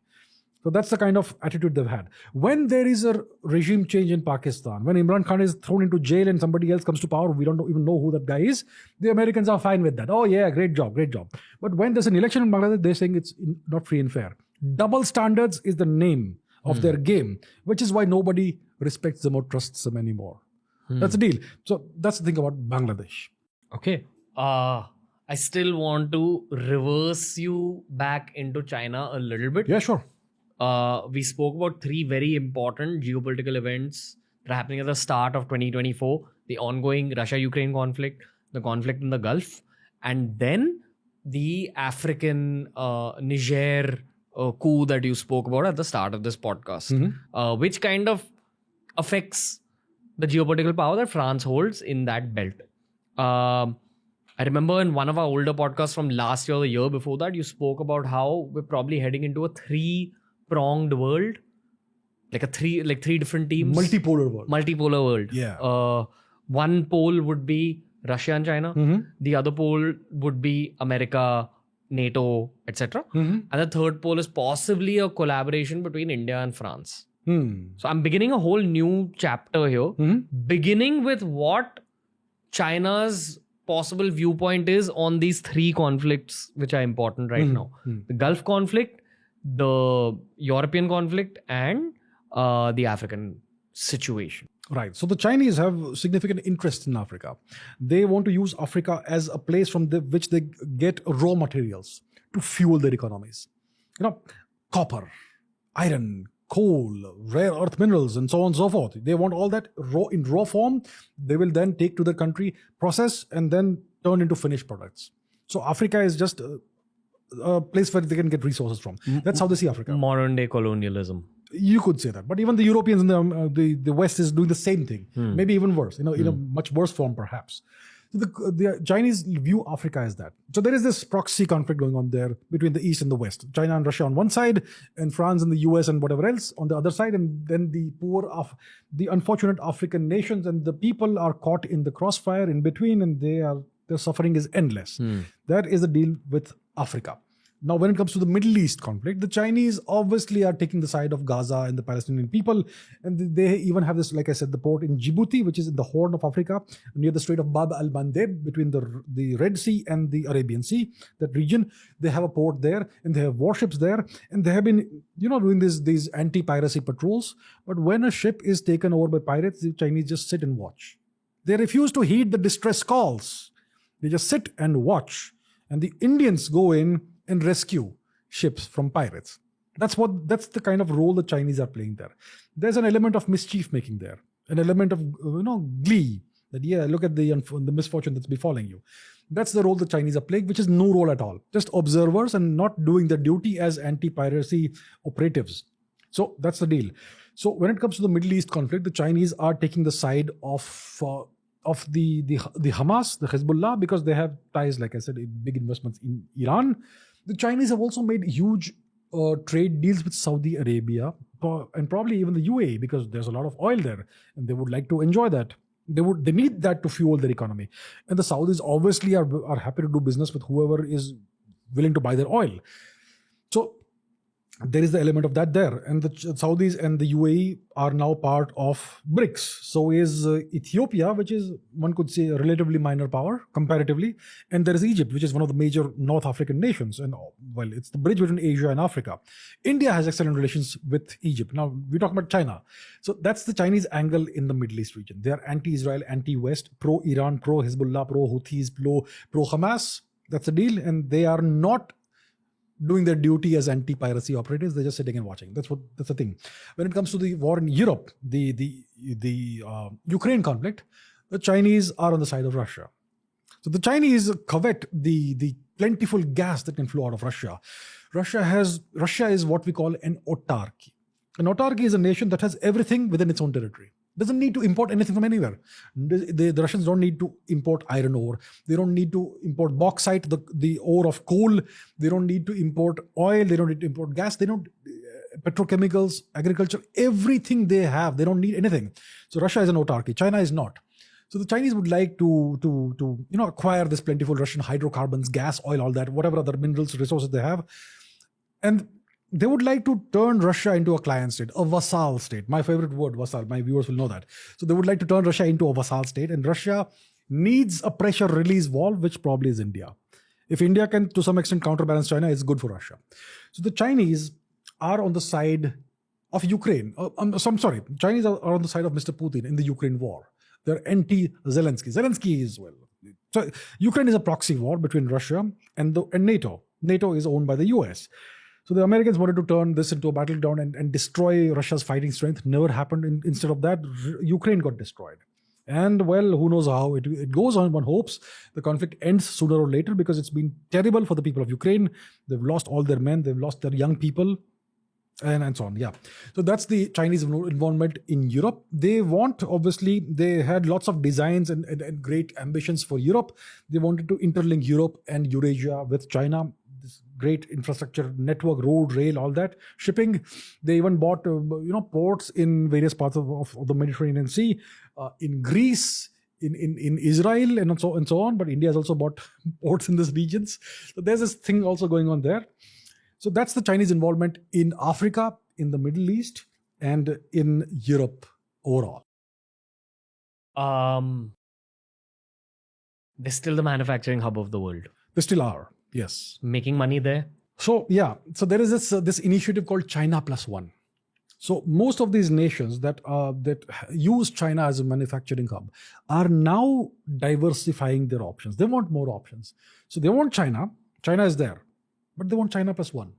So that's the kind of attitude they've had. When there is a regime change in Pakistan, when Imran Khan is thrown into jail and somebody else comes to power, we don't even know who that guy is, the Americans are fine with that. Oh yeah, great job, great job. But when there's an election in Bangladesh, they're saying it's not free and fair. Double standards is the name of their game, which is why nobody respects them or trusts them anymore. That's the deal. So that's the thing about Bangladesh. Okay. I still want to reverse you back into China a little bit. Yeah, sure. We spoke about three very important geopolitical events that are happening at the start of 2024. The ongoing Russia-Ukraine conflict, the conflict in the Gulf, and then the African Niger coup that you spoke about at the start of this podcast, which kind of affects the geopolitical power that France holds in that belt. I remember in one of our older podcasts from last year or the year before that, you spoke about how we're probably heading into a three-pronged world, like three different teams. Multipolar world. Yeah. One pole would be Russia and China. The other pole would be America, NATO, etc. And the third pole is possibly a collaboration between India and France. So I'm beginning a whole new chapter here, beginning with what China's possible viewpoint is on these three conflicts which are important right now. The Gulf conflict, the European conflict, and the African situation. Right. So the Chinese have significant interest in Africa. They want to use Africa as a place from which they get raw materials to fuel their economies. Copper, iron, coal, rare earth minerals, and so on and so forth. They want all that in raw form. They will then take to their country, process, and then turn into finished products. So Africa is just a place where they can get resources from. That's how they see Africa. Modern day colonialism. You could say that. But even the Europeans and the West is doing the same thing. Maybe even worse, in a much worse form perhaps. The Chinese view Africa as that. So there is this proxy conflict going on there between the East and the West. China and Russia on one side, and France and the US and whatever else on the other side. And then the unfortunate African nations and the people are caught in the crossfire in between, and their suffering is endless. That is the deal with Africa. Now, when it comes to the Middle East conflict, the Chinese obviously are taking the side of Gaza and the Palestinian people. And they even have this, like I said, the port in Djibouti, which is in the Horn of Africa, near the Strait of Bab al-Mandeb, between the Red Sea and the Arabian Sea, that region. They have a port there, and they have warships there. And they have been, doing these anti-piracy patrols. But when a ship is taken over by pirates, the Chinese just sit and watch. They refuse to heed the distress calls. They just sit and watch. And the Indians go in and rescue ships from pirates. That's the kind of role the Chinese are playing there. There's an element of mischief making there, an element of glee. That look at the misfortune that's befalling you. That's the role the Chinese are playing, which is no role at all. Just observers and not doing their duty as anti-piracy operatives. So that's the deal. So when it comes to the Middle East conflict, the Chinese are taking the side of the Hamas, the Hezbollah, because they have ties, like I said, big investments in Iran. The Chinese have also made huge trade deals with Saudi Arabia and probably even the UAE, because there's a lot of oil there and they would like to enjoy that. They need that to fuel their economy. And the Saudis obviously are happy to do business with whoever is willing to buy their oil. So there is the element of that there. And the Saudis and the UAE are now part of BRICS. So is Ethiopia, which is, one could say, a relatively minor power comparatively. And there is Egypt, which is one of the major North African nations. And well, it's the bridge between Asia and Africa. India has excellent relations with Egypt. Now, we talk about China. So that's the Chinese angle in the Middle East region. They are anti-Israel, anti-West, pro-Iran, pro-Hezbollah, pro-Houthis, pro-Hamas. That's the deal. And they are not doing their duty as anti-piracy operatives. They're just sitting and watching. That's the thing. When it comes to the war in Europe, the Ukraine conflict, the Chinese are on the side of Russia. So the Chinese covet the plentiful gas that can flow out of Russia. Russia is what we call an autarky. An autarky is a nation that has everything within its own territory. Doesn't need to import anything from anywhere. The Russians don't need to import iron ore. They don't need to import bauxite, the ore of coal. They don't need to import oil. They don't need to import gas. They don't petrochemicals, agriculture, everything they have. They don't need anything. So Russia is an autarky. China is not. So the Chinese would like to acquire this plentiful Russian hydrocarbons, gas, oil, all that, whatever other minerals, resources they have. And they would like to turn Russia into a client state, a vassal state. My favorite word, vassal. My viewers will know that. So they would like to turn Russia into a vassal state, and Russia needs a pressure release valve, which probably is India. If India can, to some extent, counterbalance China, it's good for Russia. So the Chinese are on the side of Ukraine. Chinese are on the side of Mr. Putin in the Ukraine war. They're anti-Zelensky. Zelensky is, well, so Ukraine is a proxy war between Russia and NATO. NATO is owned by the US. So the Americans wanted to turn this into a battleground and destroy Russia's fighting strength. Never happened. Instead of that, Ukraine got destroyed. And well, who knows how it goes on. One hopes the conflict ends sooner or later, because it's been terrible for the people of Ukraine. They've lost all their men. They've lost their young people. And so on. Yeah. So that's the Chinese involvement in Europe. They had lots of designs and great ambitions for Europe. They wanted to interlink Europe and Eurasia with China. This great infrastructure network, road, rail, all that, shipping. They even bought ports in various parts of the Mediterranean Sea, in Greece, in Israel, and so on. But India has also bought ports in these regions. So there's this thing also going on there. So that's the Chinese involvement in Africa, in the Middle East, and in Europe overall. They're still the manufacturing hub of the world. They still are, yes. Making money there. So yeah, so there is this initiative called China Plus One. So most of these nations that use China as a manufacturing hub are now diversifying their options. They want more options. So they want China. China is there, but they want China Plus One.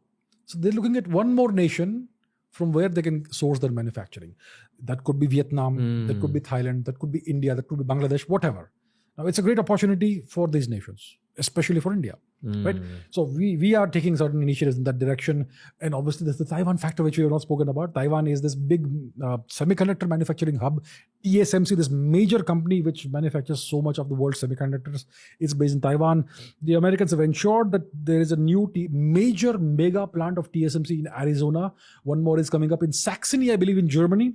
So they're looking at one more nation from where they can source their manufacturing. That could be Vietnam, that could be Thailand, that could be India, that could be Bangladesh, whatever. Now, it's a great opportunity for these nations, especially for India, right? So we are taking certain initiatives in that direction. And obviously, there's the Taiwan factor, which we have not spoken about. Taiwan is this big semiconductor manufacturing hub. TSMC, this major company which manufactures so much of the world's semiconductors, is based in Taiwan. The Americans have ensured that there is a new major mega plant of TSMC in Arizona. One more is coming up in Saxony, I believe, in Germany.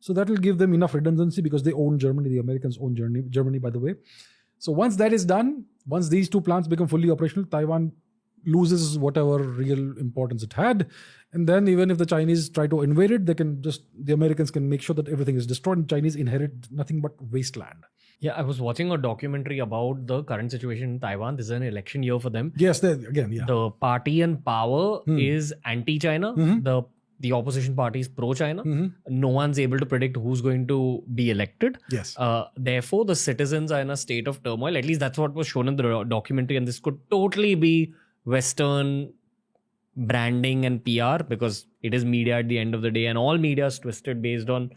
So that will give them enough redundancy, because they own Germany. The Americans own Germany, by the way. So once that is done, once these two plants become fully operational, Taiwan loses whatever real importance it had. And then even if the Chinese try to invade it, the Americans can make sure that everything is destroyed, and Chinese inherit nothing but wasteland. Yeah, I was watching a documentary about the current situation in Taiwan. This is an election year for them. Yes, again, yeah. The party in power is anti-China. The opposition party is pro-China. No one's able to predict who's going to be elected. Yes. Therefore, the citizens are in a state of turmoil. At least that's what was shown in the documentary. And this could totally be Western branding and PR, because it is media at the end of the day. And all media is twisted based on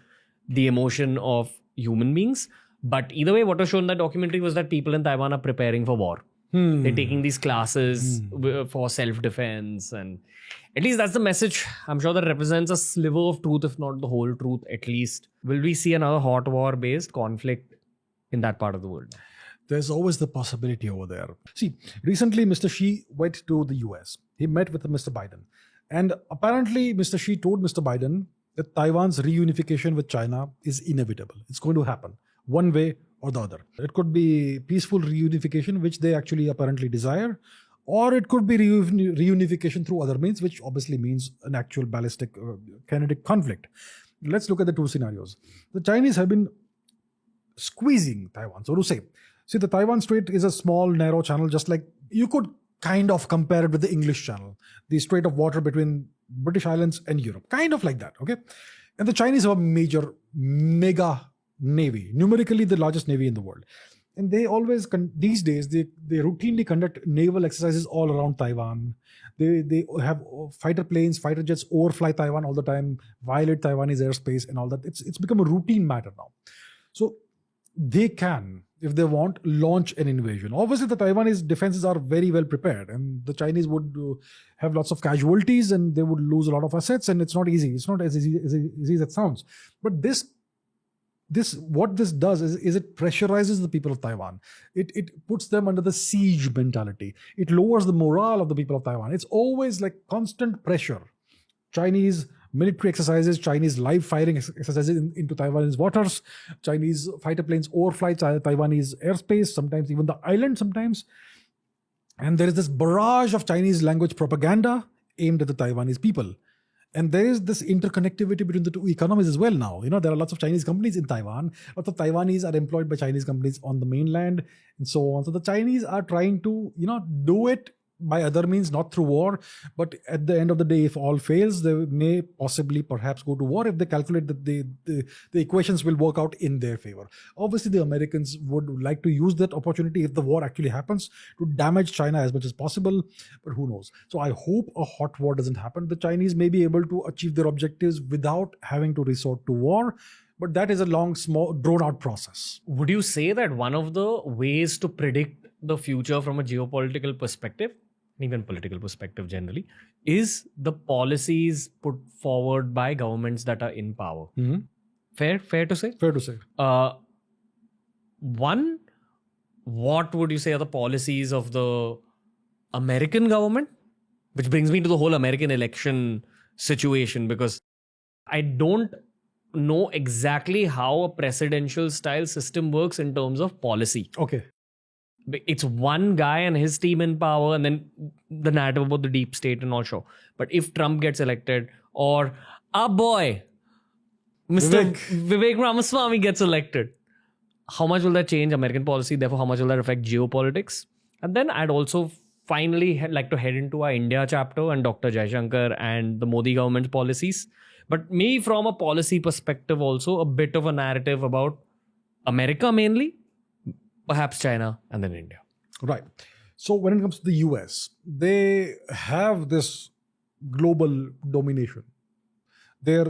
the emotion of human beings. But either way, what was shown in the documentary was that people in Taiwan are preparing for war. They're taking these classes for self-defense, and at least that's the message. I'm sure that represents a sliver of truth, if not the whole truth, at least. Will we see another hot war-based conflict in that part of the world? There's always the possibility over there. See, recently Mr. Xi went to the US. He met with Mr. Biden. And apparently Mr. Xi told Mr. Biden that Taiwan's reunification with China is inevitable. It's going to happen one way or the other. It could be peaceful reunification, which they actually apparently desire, or it could be reunification through other means, which obviously means an actual ballistic kinetic conflict. Let's look at the two scenarios. The Chinese have been squeezing Taiwan, so to say. See, the Taiwan Strait is a small, narrow channel, just like you could kind of compare it with the English Channel, the strait of water between British Islands and Europe, kind of like that, okay? And the Chinese have a mega navy, numerically the largest navy in the world. And they always, these days, they routinely conduct naval exercises all around Taiwan. They have fighter planes, fighter jets overfly Taiwan all the time, violate Taiwanese airspace and all that. It's become a routine matter now. So they can, if they want, launch an invasion. Obviously, the Taiwanese defenses are very well prepared, and the Chinese would have lots of casualties, and they would lose a lot of assets, and it's not easy. It's not as easy as it sounds. But what this does is it pressurizes the people of Taiwan. It puts them under the siege mentality. It lowers the morale of the people of Taiwan. It's always like constant pressure. Chinese military exercises, Chinese live firing exercises into Taiwanese waters, Chinese fighter planes overfly Taiwanese airspace, sometimes even the island sometimes. And there is this barrage of Chinese language propaganda aimed at the Taiwanese people. And there is this interconnectivity between the two economies as well now. There are lots of Chinese companies in Taiwan. Lots of Taiwanese are employed by Chinese companies on the mainland and so on. So the Chinese are trying to, do it by other means, not through war. But at the end of the day, if all fails, they may possibly perhaps go to war if they calculate that the equations will work out in their favor. Obviously, the Americans would like to use that opportunity if the war actually happens to damage China as much as possible. But who knows? So I hope a hot war doesn't happen. The Chinese may be able to achieve their objectives without having to resort to war. But that is a long, small, drawn-out process. Would you say that one of the ways to predict the future from a geopolitical perspective, and even political perspective generally, is the policies put forward by governments that are in power? Fair to say? Fair to say. One, what would you say are the policies of the American government? Which brings me to the whole American election situation, because I don't know exactly how a presidential style system works in terms of policy. Okay. It's one guy and his team in power, and then the narrative about the deep state and all, sure. But if Trump gets elected, or our boy, Mr. Vivek Ramaswamy gets elected, how much will that change American policy? Therefore, how much will that affect geopolitics? And then I'd also finally like to head into our India chapter and Dr. Jaishankar and the Modi government's policies. But me, from a policy perspective, also a bit of a narrative about America mainly, perhaps China, and then India. Right. So when it comes to the US, they have this global domination. Their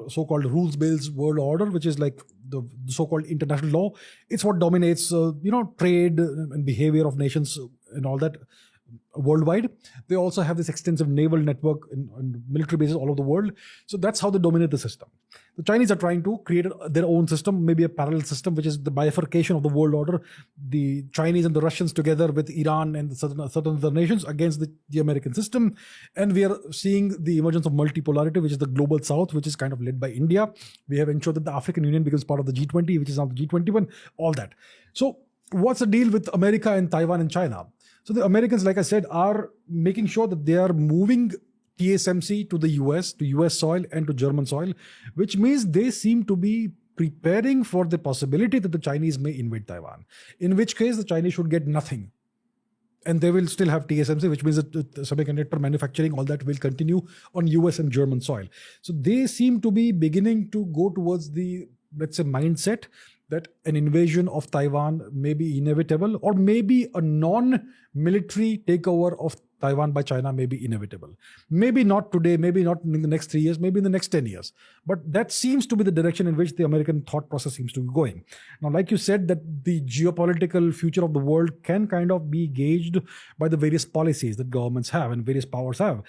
so-called rules-based world order, which is like the so-called international law, it's what dominates, trade and behavior of nations and all that worldwide. They also have this extensive naval network and military bases all over the world. So that's how they dominate the system. The Chinese are trying to create their own system, maybe a parallel system, which is the bifurcation of the world order. The Chinese and the Russians together with Iran and certain other nations against the American system. And we are seeing the emergence of multipolarity, which is the global south, which is kind of led by India. We have ensured that the African Union becomes part of the G20, which is now the G21, all that. So what's the deal with America and Taiwan and China? So the Americans, like I said, are making sure that they are moving TSMC to the US, to US soil and to German soil, which means they seem to be preparing for the possibility that the Chinese may invade Taiwan, in which case the Chinese should get nothing. And they will still have TSMC, which means that semiconductor manufacturing, all that will continue on US and German soil. So they seem to be beginning to go towards the, let's say, mindset that an invasion of Taiwan may be inevitable, or maybe a non-military takeover of Taiwan by China may be inevitable. Maybe not today, maybe not in the next 3 years, maybe in the next 10 years. But that seems to be the direction in which the American thought process seems to be going. Now, like you said, that the geopolitical future of the world can kind of be gauged by the various policies that governments have and various powers have.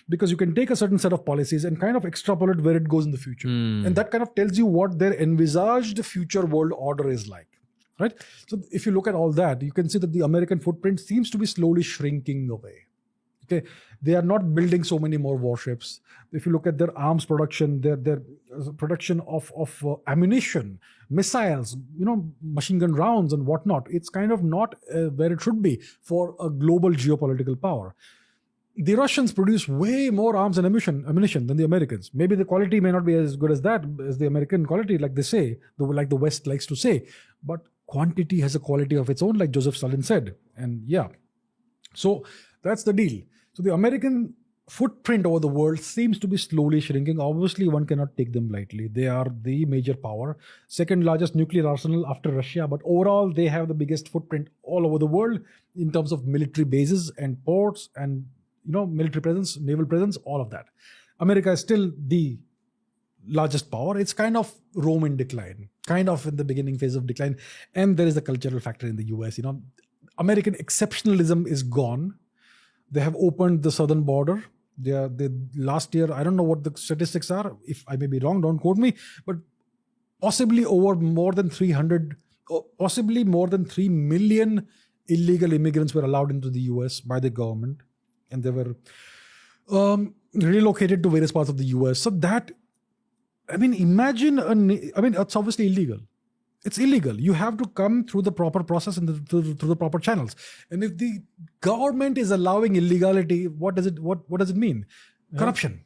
Because you can take a certain set of policies and kind of extrapolate where it goes in the future. And that kind of tells you what their envisaged future world order is like. Right? So if you look at all that, you can see that the American footprint seems to be slowly shrinking away. Okay, they are not building so many more warships. If you look at their arms production, their production of ammunition, missiles, machine gun rounds and whatnot, it's kind of not where it should be for a global geopolitical power. The Russians produce way more arms and ammunition than the Americans. Maybe the quality may not be as good as the American quality, like they say, like the West likes to say. But quantity has a quality of its own, like Joseph Stalin said. And yeah, so that's the deal. So the American footprint over the world seems to be slowly shrinking. Obviously, one cannot take them lightly. They are the major power, second largest nuclear arsenal after Russia. But overall, they have the biggest footprint all over the world in terms of military bases and ports and military presence, naval presence, all of that. America is still the largest power. It's kind of Rome in decline, kind of in the beginning phase of decline. And there is a cultural factor in the US. American exceptionalism is gone. They have opened the southern border. They last year, I don't know what the statistics are. If I may be wrong, don't quote me. But possibly over more than 3 million illegal immigrants were allowed into the US by the government. And they were relocated to various parts of the US. So that, imagine, it's obviously illegal. It's illegal. You have to come through the proper process and through the proper channels. And if the government is allowing illegality, what does it mean? Corruption.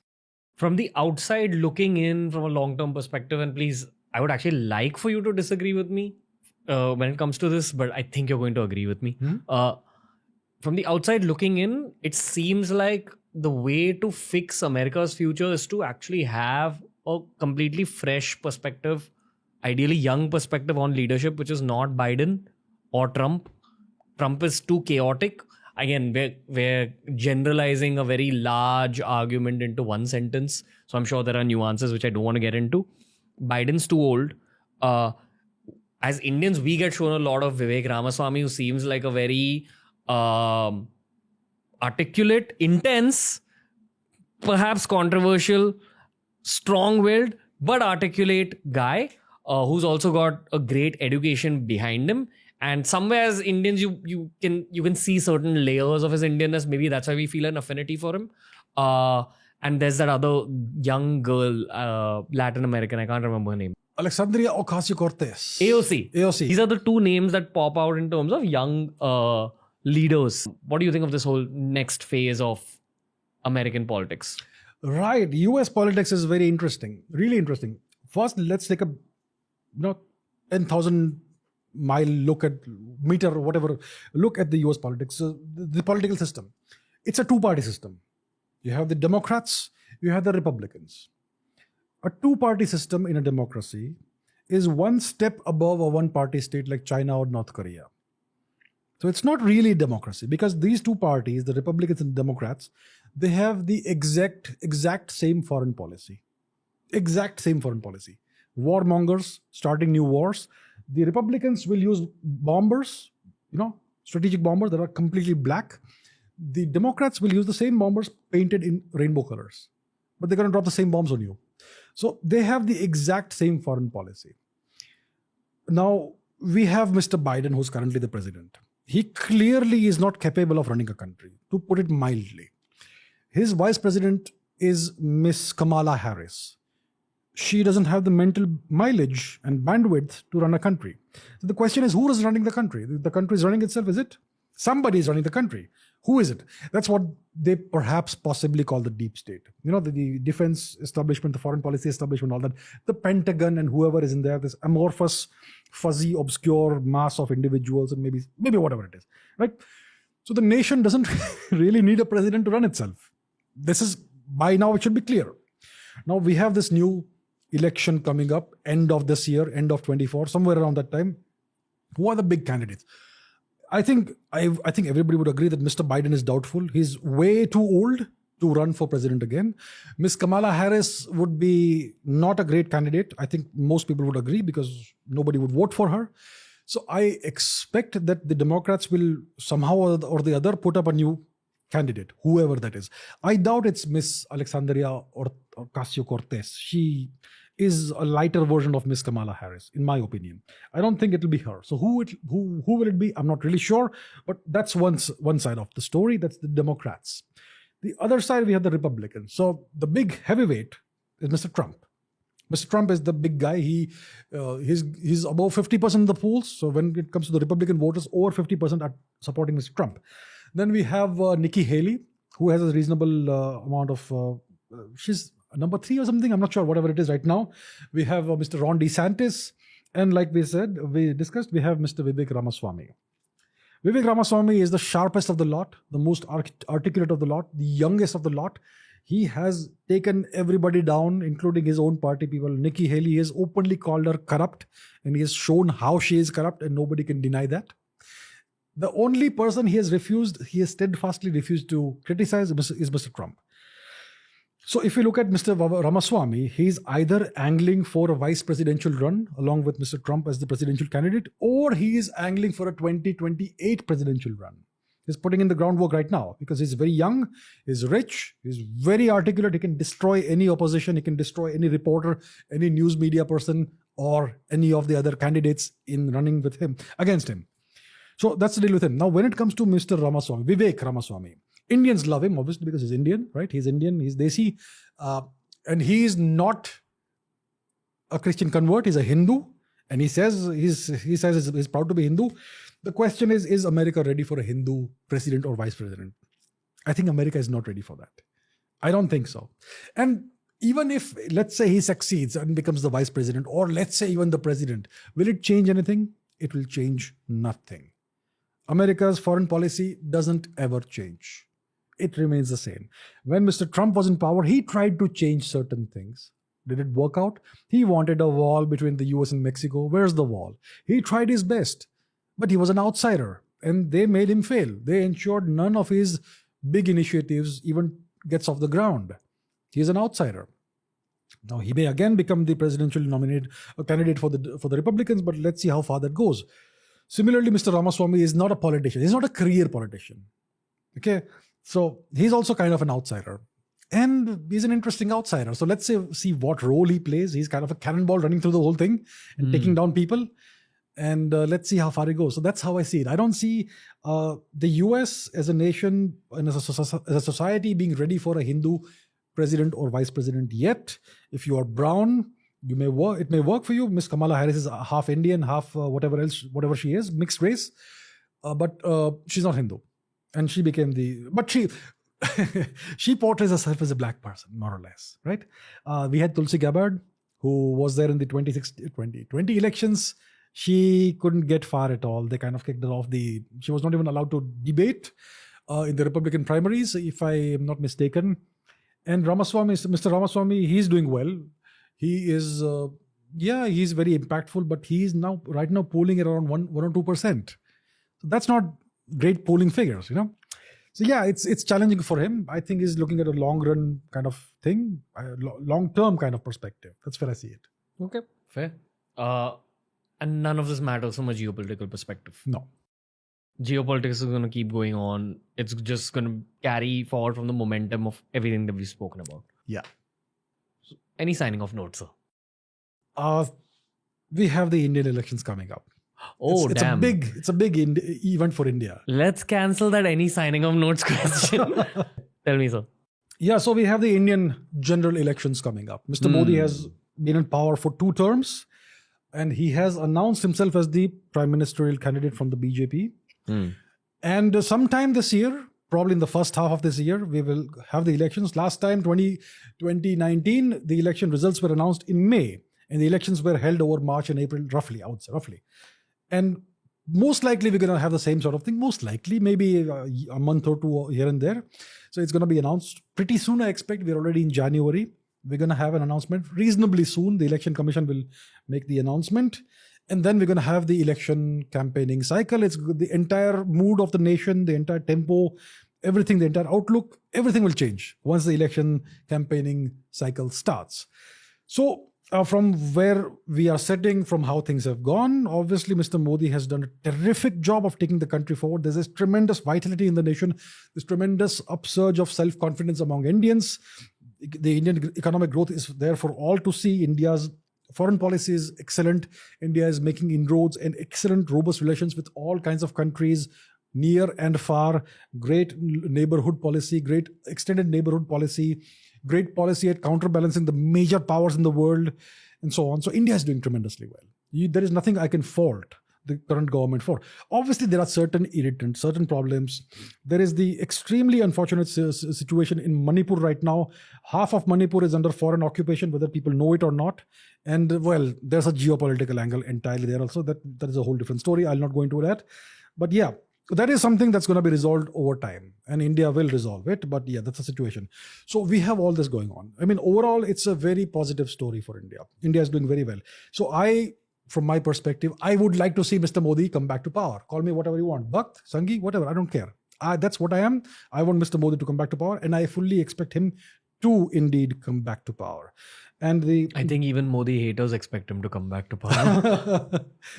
From the outside looking in from a long-term perspective, and please, I would actually like for you to disagree with me when it comes to this, but I think you're going to agree with me. From the outside looking in, it seems like the way to fix America's future is to actually have a completely fresh perspective, ideally young perspective on leadership, which is not Biden or Trump. Trump is too chaotic. Again, we're generalizing a very large argument into one sentence. So I'm sure there are nuances which I don't want to get into. Biden's too old. As Indians, we get shown a lot of Vivek Ramaswamy, who seems like a very articulate, intense, perhaps controversial, strong-willed, but articulate guy who's also got a great education behind him. And somewhere as Indians, you can see certain layers of his Indianness. Maybe that's why we feel an affinity for him. And there's that other young girl, Latin American, I can't remember her name. Alexandria Ocasio-Cortez. AOC. These are the two names that pop out in terms of young leaders. What do you think of this whole next phase of American politics? Right. US politics is very interesting. Really interesting. First, let's take a 10,000 mile look at the US politics. The political system. It's a two-party system. You have the Democrats, you have the Republicans. A two-party system in a democracy is one step above a one-party state like China or North Korea. So it's not really democracy because these two parties, the Republicans and Democrats, they have the exact same foreign policy. Exact same foreign policy. Warmongers, starting new wars. The Republicans will use bombers, strategic bombers that are completely black. The Democrats will use the same bombers painted in rainbow colors. But they're going to drop the same bombs on you. So they have the exact same foreign policy. Now, we have Mr. Biden, who's currently the president. He clearly is not capable of running a country, to put it mildly. His vice president is Miss Kamala Harris. She doesn't have the mental mileage and bandwidth to run a country. So the question is, who is running the country? The country is running itself, is it? Somebody is running the country. Who is it? That's what they perhaps possibly call the deep state. The defense establishment, the foreign policy establishment, all that. The Pentagon and whoever is in there, this amorphous, fuzzy, obscure mass of individuals and maybe whatever it is, right? So the nation doesn't really need a president to run itself. This is, by now, it should be clear. Now we have this new election coming up, end of this year, end of 24, somewhere around that time. Who are the big candidates? I think everybody would agree that Mr. Biden is doubtful. He's way too old to run for president again. Miss Kamala Harris would be not a great candidate. I think most people would agree because nobody would vote for her. So I expect that the Democrats will somehow or the other put up a new candidate, whoever that is. I doubt it's Miss Alexandria Ocasio-Cortez. She is a lighter version of Miss Kamala Harris, in my opinion. I don't think it'll be her. So who will it be? I'm not really sure, but that's one side of the story. That's the Democrats. The other side, we have the Republicans. So the big heavyweight is Mr. Trump. Mr. Trump is the big guy. He's above 50% of the polls. So when it comes to the Republican voters, over 50% are supporting Mr. Trump. Then we have Nikki Haley, who has a reasonable amount of, she's number 3 or something. I'm not sure, whatever it is right now. We have Mr. Ron DeSantis. And like we discussed, we have Mr. Vivek Ramaswamy. Vivek Ramaswamy is the sharpest of the lot, the most articulate of the lot, the youngest of the lot. He has taken everybody down, including his own party people. Nikki Haley has openly called her corrupt, and he has shown how she is corrupt, and nobody can deny that. The only person he has steadfastly refused to criticize is Mr. Trump. So if you look at Mr. Ramaswamy, he's either angling for a vice presidential run along with Mr. Trump as the presidential candidate, or he is angling for a 2028 presidential run. He's putting in the groundwork right now because he's very young, he's rich, he's very articulate. He can destroy any opposition, he can destroy any reporter, any news media person, or any of the other candidates in running with him, against him. So that's the deal with him. Now, when it comes to Mr. Ramaswamy, Vivek Ramaswamy, Indians love him, obviously, because he's Indian, right? He's Indian, he's Desi, and he is not a Christian convert, he's a Hindu, And he says he's proud to be Hindu. The question is America ready for a Hindu president or vice president? I think America is not ready for that. I don't think so. And even if, let's say, he succeeds and becomes the vice president, or let's say even the president, will it change anything? It will change nothing. America's foreign policy doesn't ever change. It remains the same. When Mr. Trump was in power, he tried to change certain things. Did it work out? He wanted a wall between the US and Mexico. Where's the wall? He tried his best, but he was an outsider and they made him fail. They ensured none of his big initiatives even gets off the ground. He is an outsider. Now he may again become the presidential nominated candidate for the Republicans, but let's see how far that goes. Similarly, Mr. Ramaswamy is not a politician. He's not a career politician. Okay, so he's also kind of an outsider, and he's an interesting outsider. So let's see what role he plays. He's kind of a cannonball running through the whole thing and taking down people. And let's see how far it goes. So that's how I see it. I don't see the US as a nation and as a society being ready for a Hindu president or vice president yet. If you are brown, you may work. It may work for you. Miss Kamala Harris is half Indian, half whatever she is, mixed race. But she's not Hindu, and she became But she she portrays herself as a black person, more or less, right? We had Tulsi Gabbard, who was there in the 2020 elections. She couldn't get far at all. They kind of kicked her off she was not even allowed to debate in the Republican primaries, if I am not mistaken. And Mr. Ramaswamy, he's doing well. He is, he's very impactful, but he's right now polling at around 1 or 2%. So that's not great polling figures, you know. So yeah, it's challenging for him. I think he's looking at a long run kind of thing, long term kind of perspective. That's where I see it. Okay, fair. And none of this matters from a geopolitical perspective. No. Geopolitics is going to keep going on. It's just going to carry forward from the momentum of everything that we've spoken about. Yeah. So, any signing off notes, sir? We have the Indian elections coming up. Oh, damn. It's a big event for India. Let's cancel that any signing of notes question. Tell me, sir. Yeah, so we have the Indian general elections coming up. Mr. Modi has been in power for 2 terms. And he has announced himself as the prime ministerial candidate from the BJP. And sometime this year, probably in the first half of this year, we will have the elections. Last time, 2019, the election results were announced in May. And the elections were held over March and April, roughly, I would say, roughly. And most likely, we're going to have the same sort of thing. Most likely, maybe a month or 2 here and there. So it's going to be announced pretty soon, I expect. We're already in January. We're going to have an announcement reasonably soon. The Election Commission will make the announcement. And then we're going to have the election campaigning cycle. It's the entire mood of the nation, the entire tempo, everything, the entire outlook, everything will change once the election campaigning cycle starts. So from where we are sitting, from how things have gone, obviously Mr. Modi has done a terrific job of taking the country forward. There's this tremendous vitality in the nation, this tremendous upsurge of self-confidence among Indians. The Indian economic growth is there for all to see. India's foreign policy is excellent. India is making inroads and excellent, robust relations with all kinds of countries, near and far. Great neighborhood policy, great extended neighborhood policy, great policy at counterbalancing the major powers in the world, and so on. So India is doing tremendously well. There is nothing I can fault the current government for. Obviously, there are certain irritants, certain problems. There is the extremely unfortunate situation in Manipur right now. Half of Manipur is under foreign occupation, whether people know it or not. And well, there's a geopolitical angle entirely there also. That is a whole different story. I'll not go into that. But yeah, that is something that's going to be resolved over time. And India will resolve it. But yeah, that's the situation. So we have all this going on. I mean, overall, it's a very positive story for India. India is doing very well. So from my perspective, I would like to see Mr. Modi come back to power. Call me whatever you want. Bhakt, Sanghi, whatever. I don't care. That's what I am. I want Mr. Modi to come back to power. And I fully expect him to indeed come back to power. And I think even Modi haters expect him to come back to power.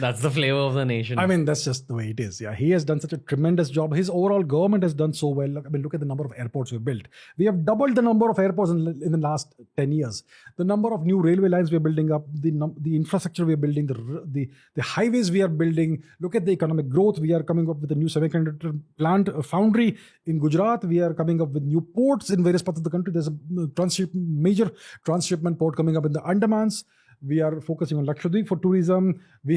That's the flavor of the nation. I mean, that's just the way it is. Yeah, he has done such a tremendous job. His overall government has done so well. I mean, look at the number of airports we've built. We have doubled the number of airports in the last 10 years. The number of new railway lines we're building up, the infrastructure we're building, the highways we are building. Look at the economic growth. We are coming up with a new semiconductor plant, a foundry in Gujarat. We are coming up with new ports in various parts of the country. There's a major transshipment port coming up in the Andamans. We are focusing on Lakshadweep for tourism. We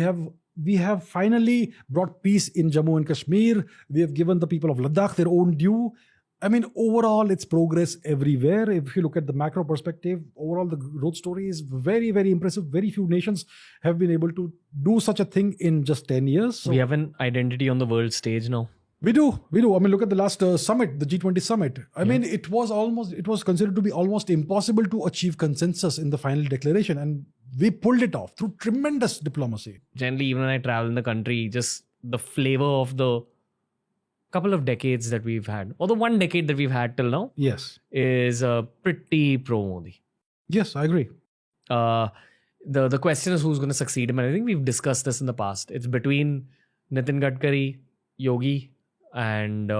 have finally brought peace in Jammu and Kashmir. We have given the people of Ladakh their own due. I mean, overall, it's progress everywhere. If you look at the macro perspective, overall, the growth story is very, very impressive. Very few nations have been able to do such a thing in just 10 years. So we have an identity on the world stage now. We do. I mean, look at the last summit, the G20 summit. I mean, it was considered to be almost impossible to achieve consensus in the final declaration. And we pulled it off through tremendous diplomacy. Generally, even when I travel in the country, just the flavor of the couple of decades that we've had, or the one decade that we've had till now, Yes. is pretty pro-Modi. Yes, I agree. The question is who's going to succeed him. And I think we've discussed this in the past. It's between Nitin Gadkari, Yogi, and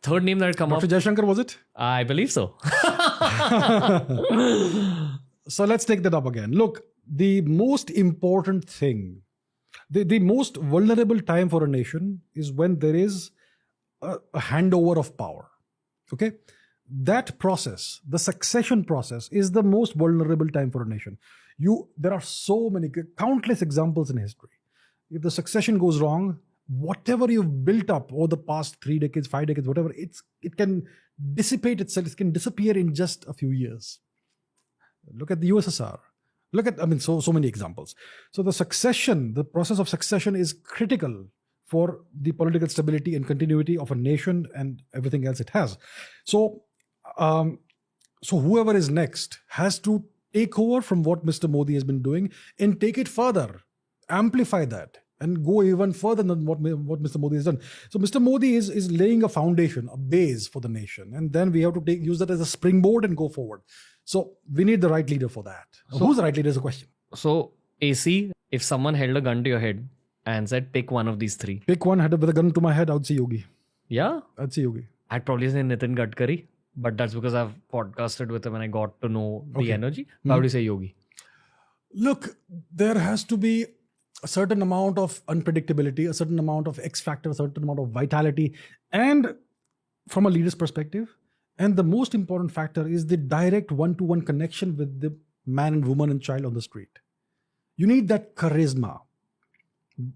third name that had come Dr. up. Jaishankar, was it? I believe so. So let's take that up again. Look, the most important thing, the most vulnerable time for a nation is when there is a handover of power. Okay? That process, the succession process, is the most vulnerable time for a nation. There are so many, countless examples in history. If the succession goes wrong, whatever you've built up over the past 3 decades, 5 decades, whatever, it can dissipate itself. It can disappear in just a few years. Look at the USSR. So many examples. So the process of succession is critical for the political stability and continuity of a nation and everything else it has. So whoever is next has to take over from what Mr. Modi has been doing and take it further, amplify that, and go even further than what Mr. Modi has done. So Mr. Modi is laying a foundation, a base for the nation, and then we have to use that as a springboard and go forward. So we need the right leader for that. Who's the right leader is a question. So, AC, if someone held a gun to your head and said, pick one of these 3. Pick one, with a gun to my head, I would say Yogi. Yeah? I'd say Yogi. I'd probably say Nitin Gadkari, but that's because I've podcasted with him and I got to know the energy. How do you say Yogi? Look, there has to be a certain amount of unpredictability, a certain amount of X factor, a certain amount of vitality, and from a leader's perspective. And the most important factor is the direct one-to-one connection with the man and woman and child on the street. You need that charisma.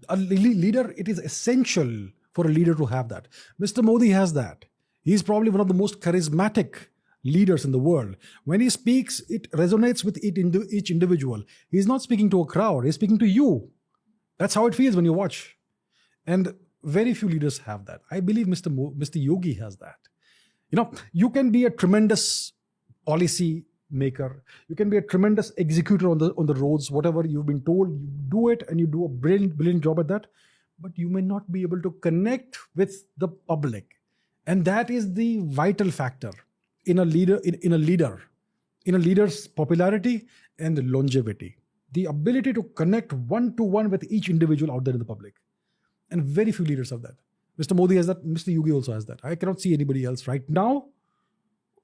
A leader, it is essential for a leader to have that. Mr. Modi has that. He's probably one of the most charismatic leaders in the world. When he speaks, it resonates with each individual. He's not speaking to a crowd, he's speaking to you. That's how it feels when you watch. And very few leaders have that. I believe Mr. Yogi has that. You can be a tremendous policy maker. You can be a tremendous executor on the roads. Whatever you've been told, you do it, and you do a brilliant job at that. But you may not be able to connect with the public, and that is the vital factor in a leader's popularity and longevity. The ability to connect one-to-one with each individual out there in the public, and very few leaders have that. Mr. Modi has that. Mr. Yogi also has that. I cannot see anybody else right now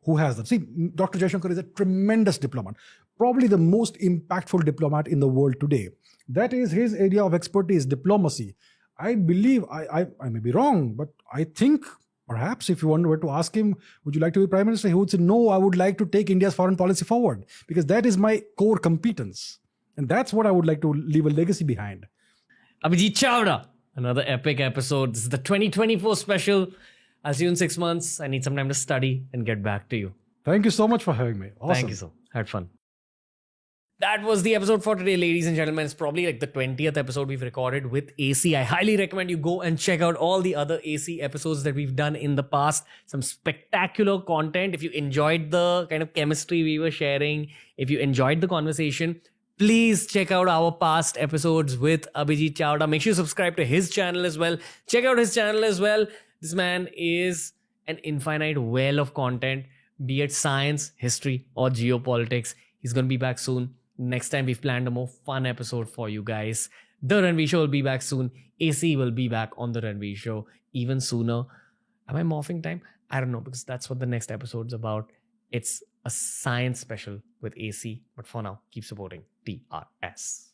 who has that. See, Dr. Jaishankar is a tremendous diplomat, probably the most impactful diplomat in the world today. That is his area of expertise, diplomacy. I believe, I may be wrong, but I think perhaps if you were to ask him, would you like to be Prime Minister? He would say, no, I would like to take India's foreign policy forward because that is my core competence. And that's what I would like to leave a legacy behind. Abhijit Chavda. Another epic episode. This is the 2024 special. I'll see you in 6 months. I need some time to study and get back to you. Thank you so much for having me. Awesome. Thank you so. Had fun. That was the episode for today, ladies and gentlemen. It's probably like the 20th episode we've recorded with AC. I highly recommend you go and check out all the other AC episodes that we've done in the past. Some spectacular content. If you enjoyed the kind of chemistry we were sharing, if you enjoyed the conversation, please check out our past episodes with Abhijit Chavda. Make sure you subscribe to his channel as well. Check out his channel as well. This man is an infinite well of content, be it science, history, or geopolitics. He's going to be back soon. Next time, we've planned a more fun episode for you guys. The Ranveer Show will be back soon. AC will be back on The Ranveer Show even sooner. Am I morphing time? I don't know, because that's what the next episode's about. It's a science special with AC. But for now, keep supporting TRS.